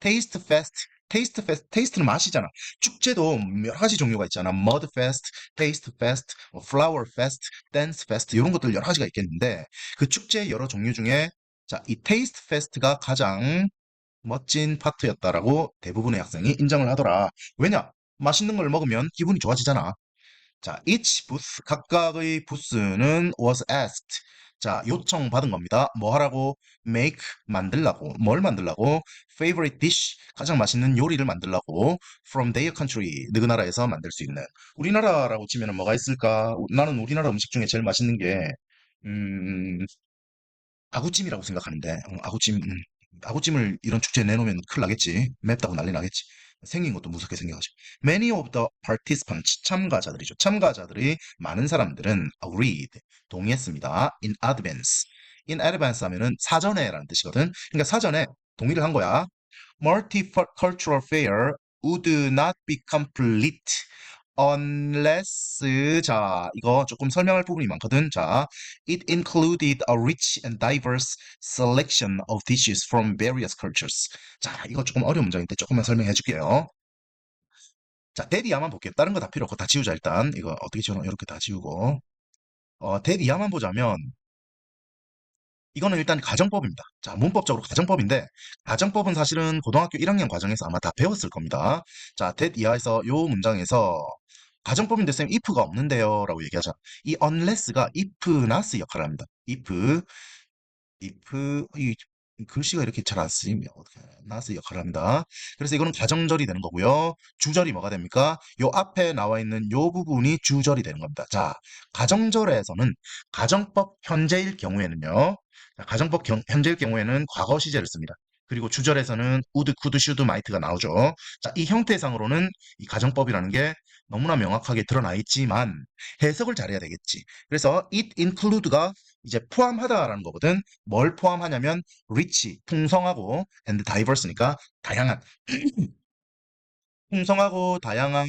테이스트 페스트, 테이스트 페스트, 테이스트는 맛이잖아. 축제도 여러 가지 종류가 있잖아. 머드 페스트, 테이스트 페스트, 플라워 페스트, 댄스 페스트 이런 것들 여러 가지가 있겠는데 그 축제 여러 종류 중에 자, 이 테이스트 페스트가 가장 멋진 파트였다라고 대부분의 학생이 인정을 하더라. 왜냐? 맛있는 걸 먹으면 기분이 좋아지잖아. 자, each booth, 각각의 부스는 was asked. 자, 요청받은 겁니다. 뭐 하라고? make, 만들라고. 뭘 만들라고? favorite dish, 가장 맛있는 요리를 만들라고. from their country, 그 나라에서 만들 수 있는. 우리나라라고 치면 뭐가 있을까? 나는 우리나라 음식 중에 제일 맛있는 게, 음, 아구찜이라고 생각하는데, 아구찜을 이런 축제에 내놓으면 큰일 나겠지. 맵다고 난리 나겠지. 생긴 것도 무섭게 생겨가지고. Many of the participants, 참가자들이죠. 참가자들이 많은 사람들은 agreed, 동의했습니다. In advance. In advance 하면은 사전에라는 뜻이거든. 그러니까 사전에 동의를 한 거야. Multicultural fair would not be complete unless 자 이거 조금 설명할 부분이 많거든. 자, it included a rich and diverse selection of dishes from various cultures. 자, 이거 조금 어려운 문장인데 조금만 설명해 줄게요. 자, 데디야만 볼게요. 다른 거 다 필요 없고 다 지우자 일단. 이거 어떻게 지우나 이렇게 다 지우고. 데디야만 보자면 이거는 일단 가정법입니다. 자, 문법적으로 가정법인데, 가정법은 사실은 고등학교 1학년 과정에서 아마 다 배웠을 겁니다. 자, that 이하에서 요 문장에서 가정법인데 쌤 if가 없는데요 라고 얘기하자. 이 unless가 if not 역할을 합니다. if 이 글씨가 이렇게 잘 안 쓰이면 어떻게 나스 역할을 합니다. 그래서 이거는 가정절이 되는 거고요. 주절이 뭐가 됩니까? 요 앞에 나와 있는 요 부분이 주절이 되는 겁니다. 자, 가정절에서는 가정법 현재일 경우에는요. 자, 가정법 현재일 경우에는 과거 시제를 씁니다. 그리고 주절에서는 would, could, should, might가 나오죠. 자, 이 형태상으로는 이 가정법이라는 게 너무나 명확하게 드러나 있지만 해석을 잘해야 되겠지. 그래서 it include가 이제 포함하다라는 거거든. 뭘 포함하냐면 rich, 풍성하고 and diverse니까 다양한 풍성하고 다양한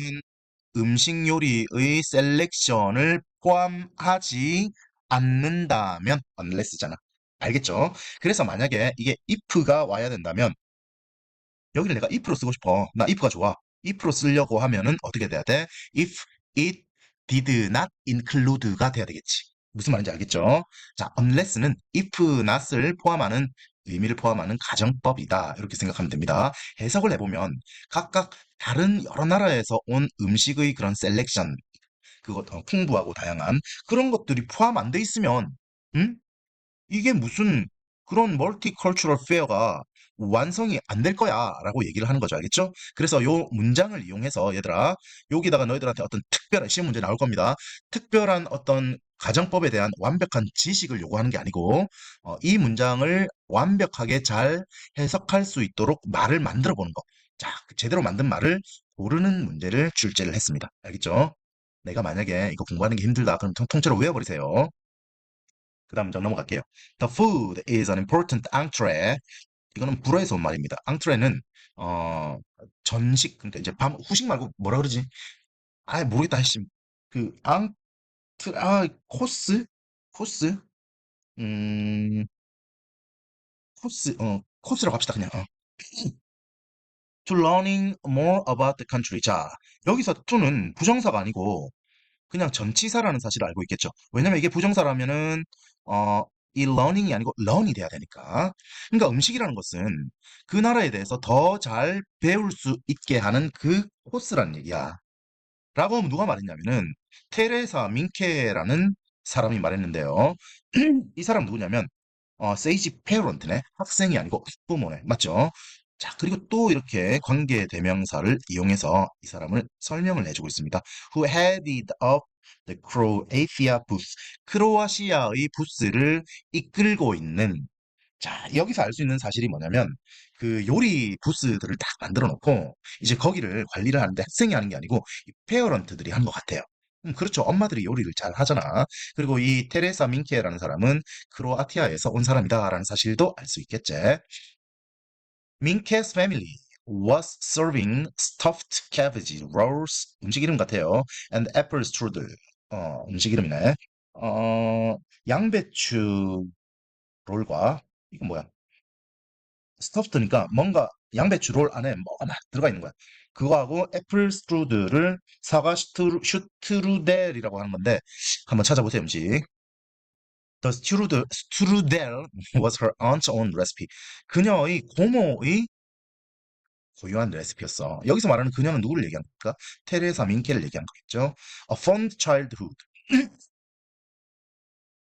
음식 요리의 셀렉션을 포함하지 않는다면 unless잖아. 알겠죠? 그래서 만약에 이게 if가 와야 된다면 여기를 내가 if로 쓰고 싶어. 나 if가 좋아. if로 쓰려고 하면은 어떻게 돼야 돼? if it did not include가 돼야 되겠지. 무슨 말인지 알겠죠? 자, unless는 if not을 포함하는 의미를 포함하는 가정법이다. 이렇게 생각하면 됩니다. 해석을 해보면 각각 다른 여러 나라에서 온 음식의 그런 셀렉션, 그것 풍부하고 다양한 그런 것들이 포함 안 돼 있으면, 음? 이게 무슨 그런 멀티컬처럴 페어가 완성이 안 될 거야 라고 얘기를 하는 거죠. 알겠죠? 그래서 요 문장을 이용해서 얘들아 여기다가 너희들한테 어떤 특별한 시험 문제 나올 겁니다. 특별한 어떤 가정법에 대한 완벽한 지식을 요구하는 게 아니고 이 문장을 완벽하게 잘 해석할 수 있도록 말을 만들어 보는 거. 자, 그 제대로 만든 말을 고르는 문제를 출제를 했습니다. 알겠죠? 내가 만약에 이거 공부하는 게 힘들다 그럼 통째로 외워버리세요. 그 다음 점 넘어갈게요. The food is an important entree. 이거는 불어에서 온 말입니다. entree는 어 전식 그러니까 이제 밤 후식 말고 뭐라 그러지? 아 모르겠다 씨. 그 코스 코스 음 코스 코스라고 합시다 그냥. To learning more about the country. 자 여기서 to는 부정사가 아니고 그냥 전치사라는 사실을 알고 있겠죠. 왜냐면 이게 부정사라면은 어, 이 learning이 아니고 learn이 돼야 되니까. 그러니까 음식이라는 것은 그 나라에 대해서 더 잘 배울 수 있게 하는 그 코스라는 얘기야. 라고 누가 말했냐면은 테레사 민케라는 사람이 말했는데요. 이 사람 누구냐면 세이지 페어런트네. 학생이 아니고 학부모네. 맞죠? 자, 그리고 또 이렇게 관계 대명사를 이용해서 이 사람을 설명을 해주고 있습니다. Who headed up the Croatia bus. 크로아시아의 부스를 이끌고 있는 자, 여기서 알 수 있는 사실이 뭐냐면, 그 요리 부스들을 딱 만들어 놓고, 이제 거기를 관리를 하는데 학생이 하는 게 아니고, 이 페어런트들이 하는 것 같아요. 그렇죠. 엄마들이 요리를 잘 하잖아. 그리고 이 테레사 민케라는 사람은 크로아티아에서 온 사람이다라는 사실도 알 수 있겠지. 민케's family was serving stuffed cabbage rolls, 음식 이름 같아요. And apple strudel, 음식 이름이네. 어, 양배추 롤과 이건 뭐야? 스터프드니까 뭔가 양배추 롤 안에 뭐가 막 들어가 있는 거야. 그거하고 애플 스트루드를 사과 슈트루델이라고 하는 건데 한번 찾아보세요, 음식. The strudel was her aunt's own recipe. 그녀의 고모의 고유한 레시피였어. 여기서 말하는 그녀는 누구를 얘기하는 겁니까? 테레사 민케를 얘기하는 거겠죠. A fond childhood.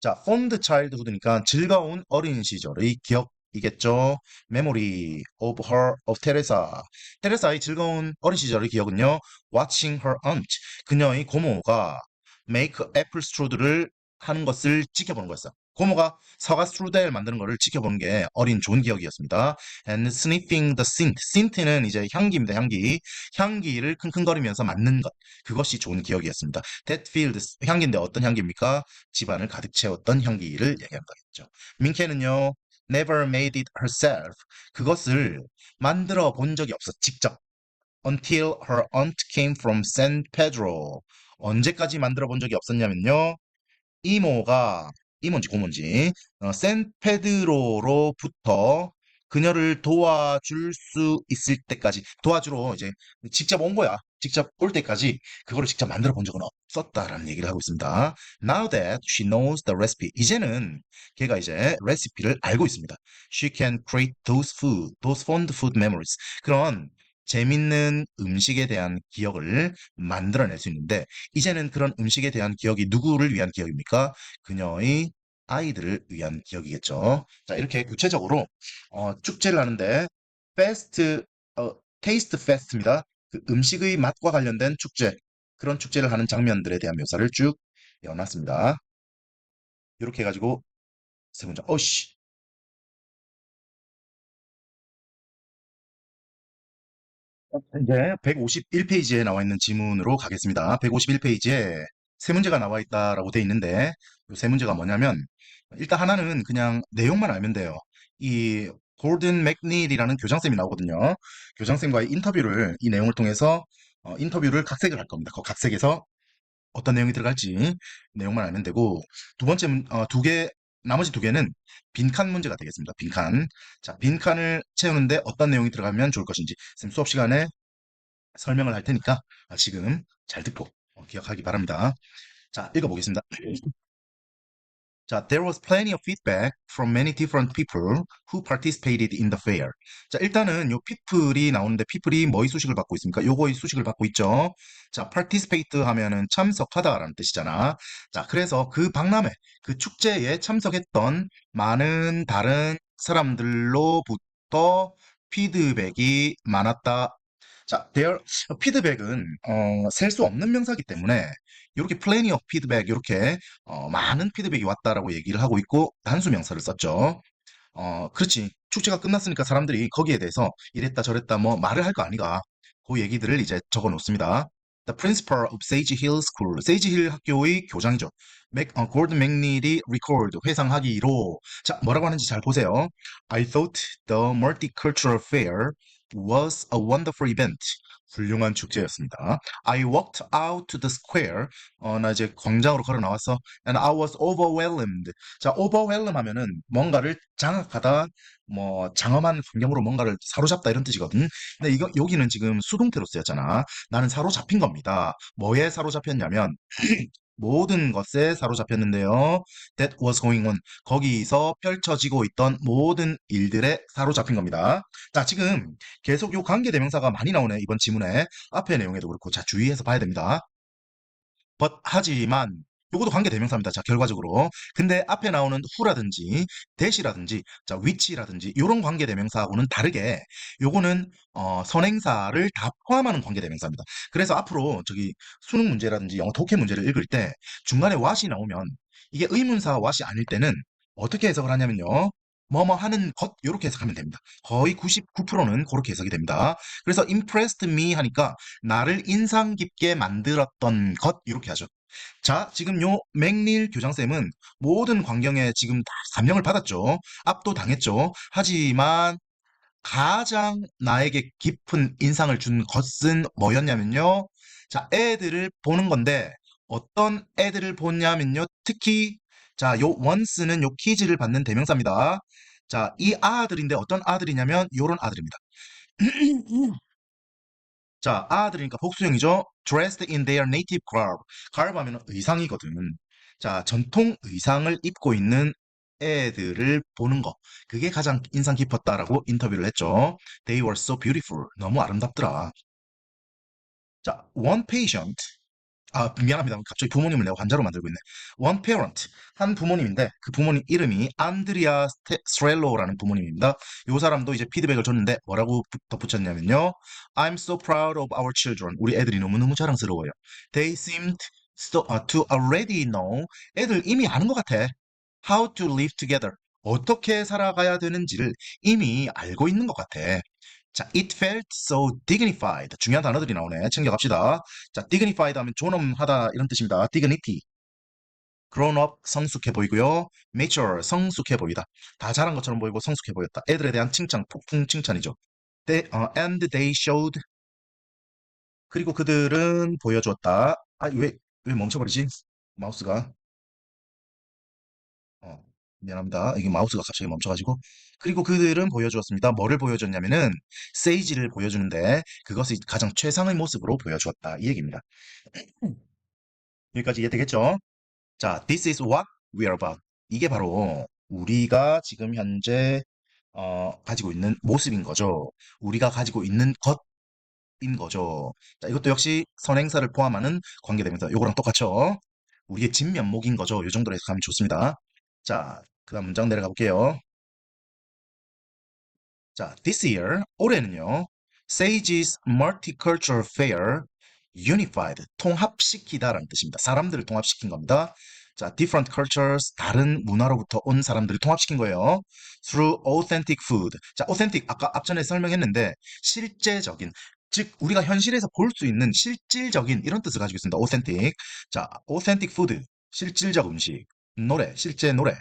자, fond childhood니까 즐거운 어린 시절의 기억이겠죠. Memory of Teresa. 테레사의 즐거운 어린 시절의 기억은요. Watching her aunt. 그녀의 고모가 make apple strudel을 하는 것을 지켜보는 거였어. 고모가 사과 스트루델 만드는 것을 지켜보는 게 어린 좋은 기억이었습니다. And sniffing the scent. scent는 이제 향기입니다. 향기. 향기를 킁킁거리면서 맡는 것. 그것이 좋은 기억이었습니다. That field. 향기인데 어떤 향기입니까? 집안을 가득 채웠던 향기를 얘기한 거겠죠. 민케는요, never made it herself. 그것을 만들어 본 적이 없어, 직접. Until her aunt came from San Pedro. 언제까지 만들어 본 적이 없었냐면요. 이모가, 이모인지 고모인지, 샌페드로로부터 그녀를 도와줄 수 있을 때까지, 도와주러 이제 직접 온 거야. 직접 올 때까지 그거를 직접 만들어 본 적은 없었다라는 얘기를 하고 있습니다. Now that she knows the recipe. 이제는 걔가 이제 레시피를 알고 있습니다. She can create those fond food memories. 그런 재밌는 음식에 대한 기억을 만들어낼 수 있는데, 이제는 그런 음식에 대한 기억이 누구를 위한 기억입니까? 그녀의 아이들을 위한 기억이겠죠. 자, 이렇게 구체적으로 축제를 하는데 페스트, 테이스트 페스트입니다. 그 음식의 맛과 관련된 축제, 그런 축제를 하는 장면들에 대한 묘사를 쭉 넣어놨습니다. 이렇게 해가지고 세 문장. 어씨, 이제 151페이지에 나와 있는 지문으로 가겠습니다. 151페이지에 세 문제가 나와 있다라고 돼 있는데, 이 세 문제가 뭐냐면, 일단 하나는 그냥 내용만 알면 돼요. 이 골든 맥닐이라는 교장쌤이 나오거든요. 교장쌤과의 인터뷰를, 이 내용을 통해서 인터뷰를 각색을 할 겁니다. 그 각색에서 어떤 내용이 들어갈지 내용만 알면 되고, 두 개, 나머지 두 개는 빈칸 문제가 되겠습니다. 빈칸. 자, 빈칸을 채우는데 어떤 내용이 들어가면 좋을 것인지, 쌤 수업 시간에 설명을 할 테니까 지금 잘 듣고 기억하기 바랍니다. 자, 읽어보겠습니다. 자, there was plenty of feedback from many different people who participated in the fair. 자, 일단은 요 people이 나오는데 people이 뭐의 수식을 받고 있습니까? 요거의 수식을 받고 있죠. 자, participate 하면은 참석하다라는 뜻이잖아. 자, 그래서 그 박람회, 그 축제에 참석했던 많은 다른 사람들로부터 피드백이 많았다. 자, 피드백은 셀 수 없는 명사이기 때문에 이렇게 plenty of feedback 이렇게 많은 피드백이 왔다라고 얘기를 하고 있고 단수 명사를 썼죠. 그렇지. 축제가 끝났으니까 사람들이 거기에 대해서 이랬다 저랬다 뭐 말을 할 거 아니가. 그 얘기들을 이제 적어 놓습니다. The principal of Sage Hill School. 세이지 힐 학교의 교장이죠. 골든 맥닐이 record, 회상하기로. 자, 뭐라고 하는지 잘 보세요. I thought the multicultural fair was a wonderful event. 훌륭한 축제였습니다. I walked out to the square. 나 이제 광장으로 걸어 나왔어. And I was overwhelmed. 자, overwhelm 하면은 뭔가를 장악하다, 뭐, 장엄한 환경으로 뭔가를 사로잡다 이런 뜻이거든. 근데 여기는 지금 수동태로 쓰였잖아. 나는 사로잡힌 겁니다. 뭐에 사로잡혔냐면, 모든 것에 사로잡혔는데요. That was going on. 거기서 펼쳐지고 있던 모든 일들에 사로잡힌 겁니다. 자, 지금 계속 요 관계대명사가 많이 나오네, 이번 지문에. 앞의 내용에도 그렇고. 자, 주의해서 봐야 됩니다. 하지만 요것도 관계대명사입니다. 자, 결과적으로. 근데 앞에 나오는 who라든지 that이라든지 자, which라든지 요런 관계대명사하고는 다르게 요거는 선행사를 다 포함하는 관계대명사입니다. 그래서 앞으로 저기 수능 문제라든지 영어 독해 문제를 읽을 때 중간에 what이 나오면 이게 의문사 what이 아닐 때는 어떻게 해석을 하냐면요. 뭐뭐 하는 것 이렇게 해석하면 됩니다. 거의 99%는 그렇게 해석이 됩니다. 그래서 impressed me 하니까 나를 인상 깊게 만들었던 것 이렇게 하죠. 자, 지금 요 맥닐 교장쌤은 모든 광경에 지금 다 감명을 받았죠. 압도당했죠. 하지만 가장 나에게 깊은 인상을 준 것은 뭐였냐면요. 자, 애들을 보는 건데 어떤 애들을 보냐면요. 특히 자, 요 once는 요 퀴즈를 받는 대명사입니다. 자, 이 아들인데 어떤 아들이냐면 요런 아들입니다. 자, 아들이니까 복수형이죠. Dressed in their native garb. garb 하면 의상이거든. 자, 전통 의상을 입고 있는 애들을 보는 거. 그게 가장 인상 깊었다라고 인터뷰를 했죠. They were so beautiful. 너무 아름답더라. 자, one patient. 아, 미안합니다. 갑자기 부모님을 내가 환자로 만들고 있네. One parent. 한 부모님인데 그 부모님 이름이 안드리아 스트렐로라는 부모님입니다. 요 사람도 이제 피드백을 줬는데 뭐라고 덧붙였냐면요. I'm so proud of our children. 우리 애들이 너무너무 자랑스러워요. They seemed to already know. 애들 이미 아는 것 같아. How to live together. 어떻게 살아가야 되는지를 이미 알고 있는 것 같아. 자, it felt so dignified. 중요한 단어들이 나오네. 챙겨갑시다. 자, dignified 하면 존엄하다 이런 뜻입니다. dignity. grown up 성숙해 보이고요. mature 성숙해 보이다. 다 잘한 것처럼 보이고 성숙해 보였다. 애들에 대한 칭찬, 폭풍 칭찬이죠. And they showed. 그리고 그들은 보여주었다. 아, 왜 멈춰버리지? 마우스가. 어, 미안합니다. 이게 마우스가 갑자기 멈춰가지고. 그리고 그들은 보여주었습니다. 뭐를 보여줬냐면은, 세이지를 보여주는데, 그것이 가장 최상의 모습으로 보여주었다. 이 얘기입니다. 여기까지 이해되겠죠? 자, this is what we are about. 이게 바로 우리가 지금 현재, 가지고 있는 모습인 거죠. 우리가 가지고 있는 것인 거죠. 자, 이것도 역시 선행사를 포함하는 관계대명사. 요거랑 똑같죠? 우리의 진면목인 거죠. 요 정도로 해석하면 좋습니다. 자, 그 다음 문장 내려가 볼게요. 자, this year, 올해는요, Sage's Multicultural Fair Unified, 통합시키다라는 뜻입니다. 사람들을 통합시킨 겁니다. 자, different cultures, 다른 문화로부터 온 사람들을 통합시킨 거예요. Through authentic food. 자, authentic, 아까 앞전에 설명했는데, 실제적인, 즉, 우리가 현실에서 볼 수 있는 실질적인 이런 뜻을 가지고 있습니다. authentic. 자, authentic food, 실질적 음식, 노래, 실제 노래,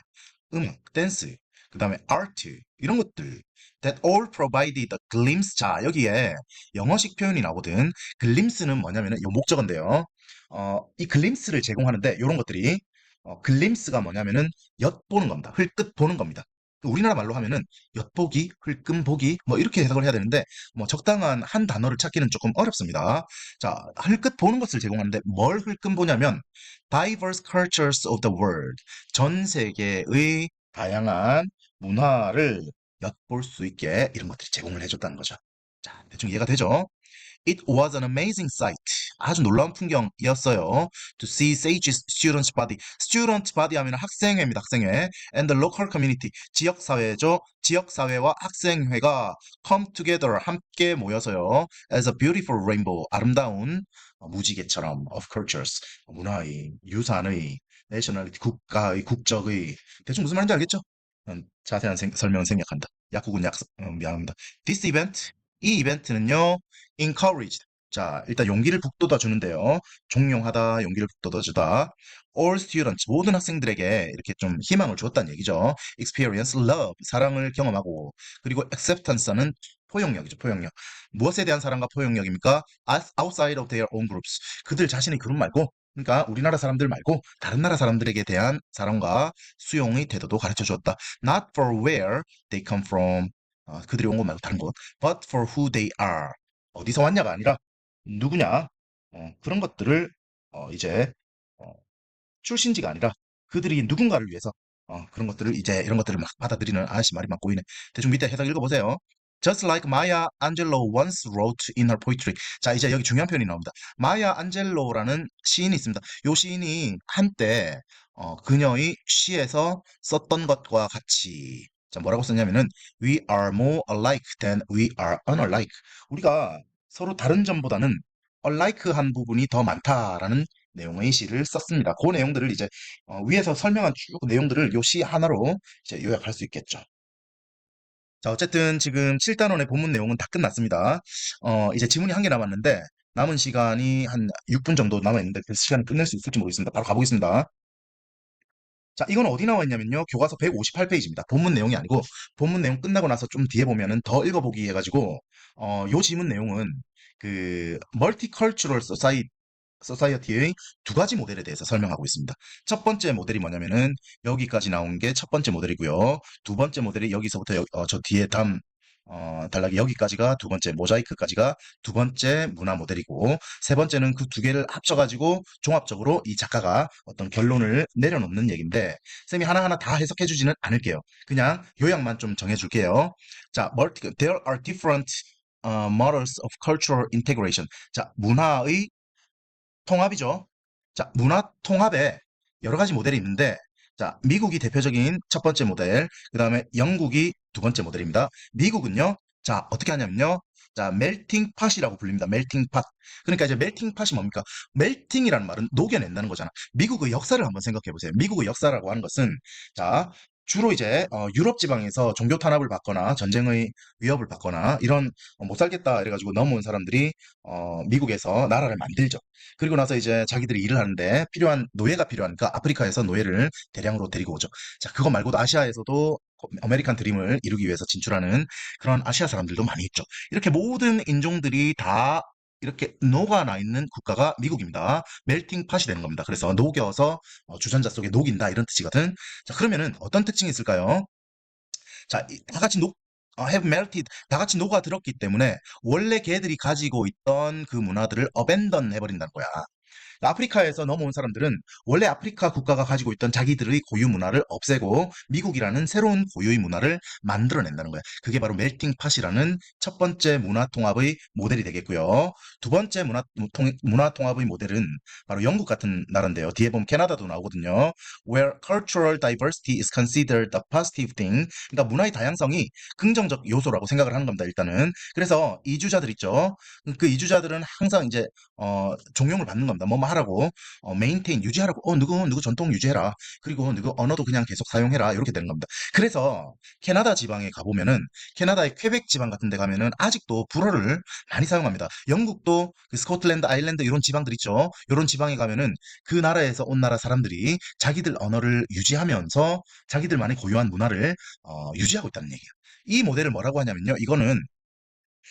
음악, 댄스, 그 다음에 art, 이런 것들. That all provided a glimpse. 자, 여기에 영어식 표현이 나오거든. glimpse는 뭐냐면은, 요 목적어인데요. 이 glimpse를 제공하는데, 이런 것들이, glimpse가 뭐냐면은, 엿보는 겁니다. 흘끗 보는 겁니다. 우리나라 말로 하면은, 엿보기, 흘끔 보기, 뭐, 이렇게 해석을 해야 되는데, 뭐, 적당한 한 단어를 찾기는 조금 어렵습니다. 자, 흘끗 보는 것을 제공하는데, 뭘 흘끔 보냐면, diverse cultures of the world. 전 세계의 다양한 문화를 엿볼 수 있게 이런 것들이 제공을 해줬다는 거죠. 자, 대충 이해가 되죠? It was an amazing sight. 아주 놀라운 풍경이었어요. To see Sage's students' body. Student body 하면 학생회입니다. 학생회. And the local community. 지역사회죠. 지역사회와 학생회가 come together. 함께 모여서요. As a beautiful rainbow. 아름다운 무지개처럼 of cultures. 문화의, 유산의, nationality. 국가의, 국적의. 대충 무슨 말인지 알겠죠? 자세한 설명은 생략한다. 약국은 미안합니다. This event. 이 이벤트는요. encouraged. 자, 일단 용기를 북돋아 주는데요. 종용하다, 용기를 북돋아 주다. All students, 모든 학생들에게 이렇게 좀 희망을 주었다는 얘기죠. Experience love, 사랑을 경험하고. 그리고 acceptance는 포용력이죠, 포용력. 무엇에 대한 사랑과 포용력입니까? Outside of their own groups. 그들 자신의 그룹 말고, 그러니까 우리나라 사람들 말고 다른 나라 사람들에게 대한 사랑과 수용의 태도도 가르쳐 주었다. Not for where they come from. 그들이 온 곳 말고 다른 곳. But for who they are. 어디서 왔냐가 아니라 누구냐 그런 것들을 이제 어, 출신지가 아니라 그들이 누군가를 위해서 그런 것들을 이제 이런 것들을 막 받아들이는 아저씨 말이 막 보이네. 대충 밑에 해석 읽어보세요. Just like Maya Angelou once wrote in her poetry. 자, 이제 여기 중요한 표현이 나옵니다. 마야 안젤로라는 시인이 있습니다. 요 시인이 한때 그녀의 시에서 썼던 것과 같이 자, 뭐라고 썼냐면은 We are more alike than we are unalike. 우리가 서로 다른 점보다는 alike한 부분이 더 많다라는 내용의 시를 썼습니다. 그 내용들을 이제 위에서 설명한 쭉 내용들을 요 시 하나로 이제 요약할 수 있겠죠. 자, 어쨌든 지금 7단원의 본문 내용은 다 끝났습니다. 이제 지문이 한 개 남았는데 남은 시간이 한 6분 정도 남아있는데 그 시간을 끝낼 수 있을지 모르겠습니다. 바로 가보겠습니다. 자, 이건 어디 나와 있냐면요. 교과서 158페이지입니다. 본문 내용이 아니고 본문 내용 끝나고 나서 좀 뒤에 보면은 더 읽어보기 해가지고 요 지문 내용은 그 멀티컬처럴 소사이티 소사이어티의 두 가지 모델에 대해서 설명하고 있습니다. 첫 번째 모델이 뭐냐면은 여기까지 나온 게 첫 번째 모델이고요. 두 번째 모델이 여기서부터 저 뒤에 담 단락이 여기까지가 두 번째 모자이크까지가 두 번째 문화 모델이고 세 번째는 그 두 개를 합쳐가지고 종합적으로 이 작가가 어떤 결론을 내려놓는 얘기인데 쌤이 하나하나 다 해석해주지는 않을게요. 그냥 요약만 좀 정해줄게요. 자, there are different models of cultural integration. 자, 문화의 통합이죠. 자, 문화 통합에 여러 가지 모델이 있는데, 자, 미국이 대표적인 첫 번째 모델, 그 다음에 영국이 두 번째 모델입니다. 미국은요, 자, 어떻게 하냐면요. 자, 멜팅 팟이라고 불립니다. 멜팅 팟. 그러니까 이제 멜팅 팟이 뭡니까? 멜팅이라는 말은 녹여낸다는 거잖아. 미국의 역사를 한번 생각해 보세요. 미국의 역사라고 하는 것은, 자, 주로 이제 유럽 지방에서 종교 탄압을 받거나 전쟁의 위협을 받거나 이런 못 살겠다 이래가지고 넘어온 사람들이 미국에서 나라를 만들죠. 그리고 나서 이제 자기들이 일을 하는데 필요한 노예가 필요하니까 아프리카에서 노예를 대량으로 데리고 오죠. 자, 그거 말고도 아시아에서도 아메리칸 드림을 이루기 위해서 진출하는 그런 아시아 사람들도 많이 있죠. 이렇게 모든 인종들이 다 이렇게 녹아나 있는 국가가 미국입니다. 멜팅 팟이 되는 겁니다. 그래서 녹여서 주전자 속에 녹인다 이런 뜻이거든. 자, 그러면은 어떤 특징이 있을까요? 자, 다 같이 have melted, 다 같이 녹아들었기 때문에 원래 걔들이 가지고 있던 그 문화들을 abandon 해버린다는 거야. 아프리카에서 넘어온 사람들은 원래 아프리카 국가가 가지고 있던 자기들의 고유 문화를 없애고 미국이라는 새로운 고유의 문화를 만들어낸다는 거야. 그게 바로 멜팅 팟이라는 첫 번째 문화 통합의 모델이 되겠고요. 두 번째 문화 통합의 모델은 바로 영국 같은 나라인데요. 뒤에 보면 캐나다도 나오거든요. Where cultural diversity is considered a positive thing. 그러니까 문화의 다양성이 긍정적 요소라고 생각을 하는 겁니다. 일단은. 그래서 이주자들 있죠. 그 이주자들은 항상 이제 종용을 받는 겁니다. 뭐 하라고 메인테인 유지하라고 누구 전통 유지해라. 그리고 누구 언어도 그냥 계속 사용해라. 이렇게 되는 겁니다. 그래서 캐나다 지방에 가보면은 캐나다의 퀘벡 지방 같은 데 가면은 아직도 불어를 많이 사용합니다. 영국도 그 스코틀랜드, 아일랜드 이런 지방들 있죠. 이런 지방에 가면은 그 나라에서 온 나라 사람들이 자기들 언어를 유지하면서 자기들만의 고유한 문화를 유지하고 있다는 얘기예요. 이 모델을 뭐라고 하냐면요. 이거는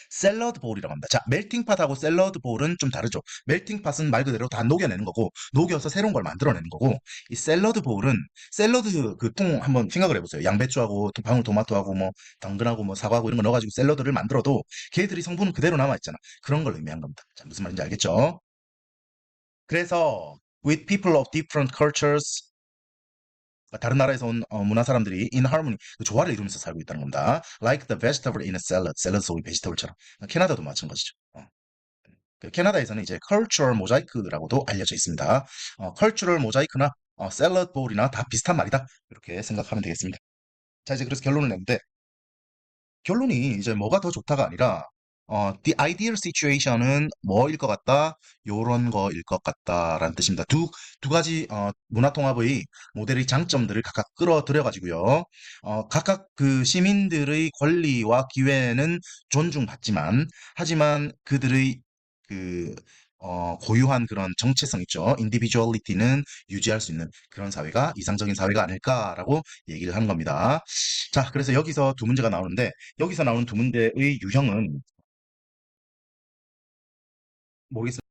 샐러드 볼이라고 합니다. 자, 멜팅팟하고 샐러드 볼은 좀 다르죠. 멜팅팟은 말 그대로 다 녹여내는 거고, 녹여서 새로운 걸 만들어내는 거고, 이 샐러드 볼은 샐러드 그 통 한번 생각을 해보세요. 양배추하고 방울토마토하고 뭐 당근하고 뭐 사과하고 이런 거 넣어가지고 샐러드를 만들어도 걔들이 성분은 그대로 남아있잖아. 그런 걸 의미한 겁니다. 자, 무슨 말인지 알겠죠? 그래서 with people of different cultures 다른 나라에서 온 문화 사람들이 in harmony 그 조화를 이루면서 살고 있다는 겁니다. Like the vegetable in a salad, 샐러드 속의 베지터블처럼. 캐나다도 마찬가지죠. 그 캐나다에서는 이제 cultural mosaic라고도 알려져 있습니다. cultural mosaic나 샐러드 볼이나 다 비슷한 말이다. 이렇게 생각하면 되겠습니다. 자, 이제 그래서 결론을 냈는데 결론이 이제 뭐가 더 좋다가 아니라 the ideal situation은 뭐일 것 같다? 요런 거일 것 같다라는 뜻입니다. 두 가지 문화 통합의 모델의 장점들을 각각 끌어들여 가지고요. 각각 그 시민들의 권리와 기회는 존중받지만 하지만 그들의 그 고유한 그런 정체성 있죠. 인디비주얼리티는 유지할 수 있는 그런 사회가 이상적인 사회가 아닐까라고 얘기를 하는 겁니다. 자, 그래서 여기서 두 문제가 나오는데 여기서 나오는 두 문제의 유형은 모르겠습니다.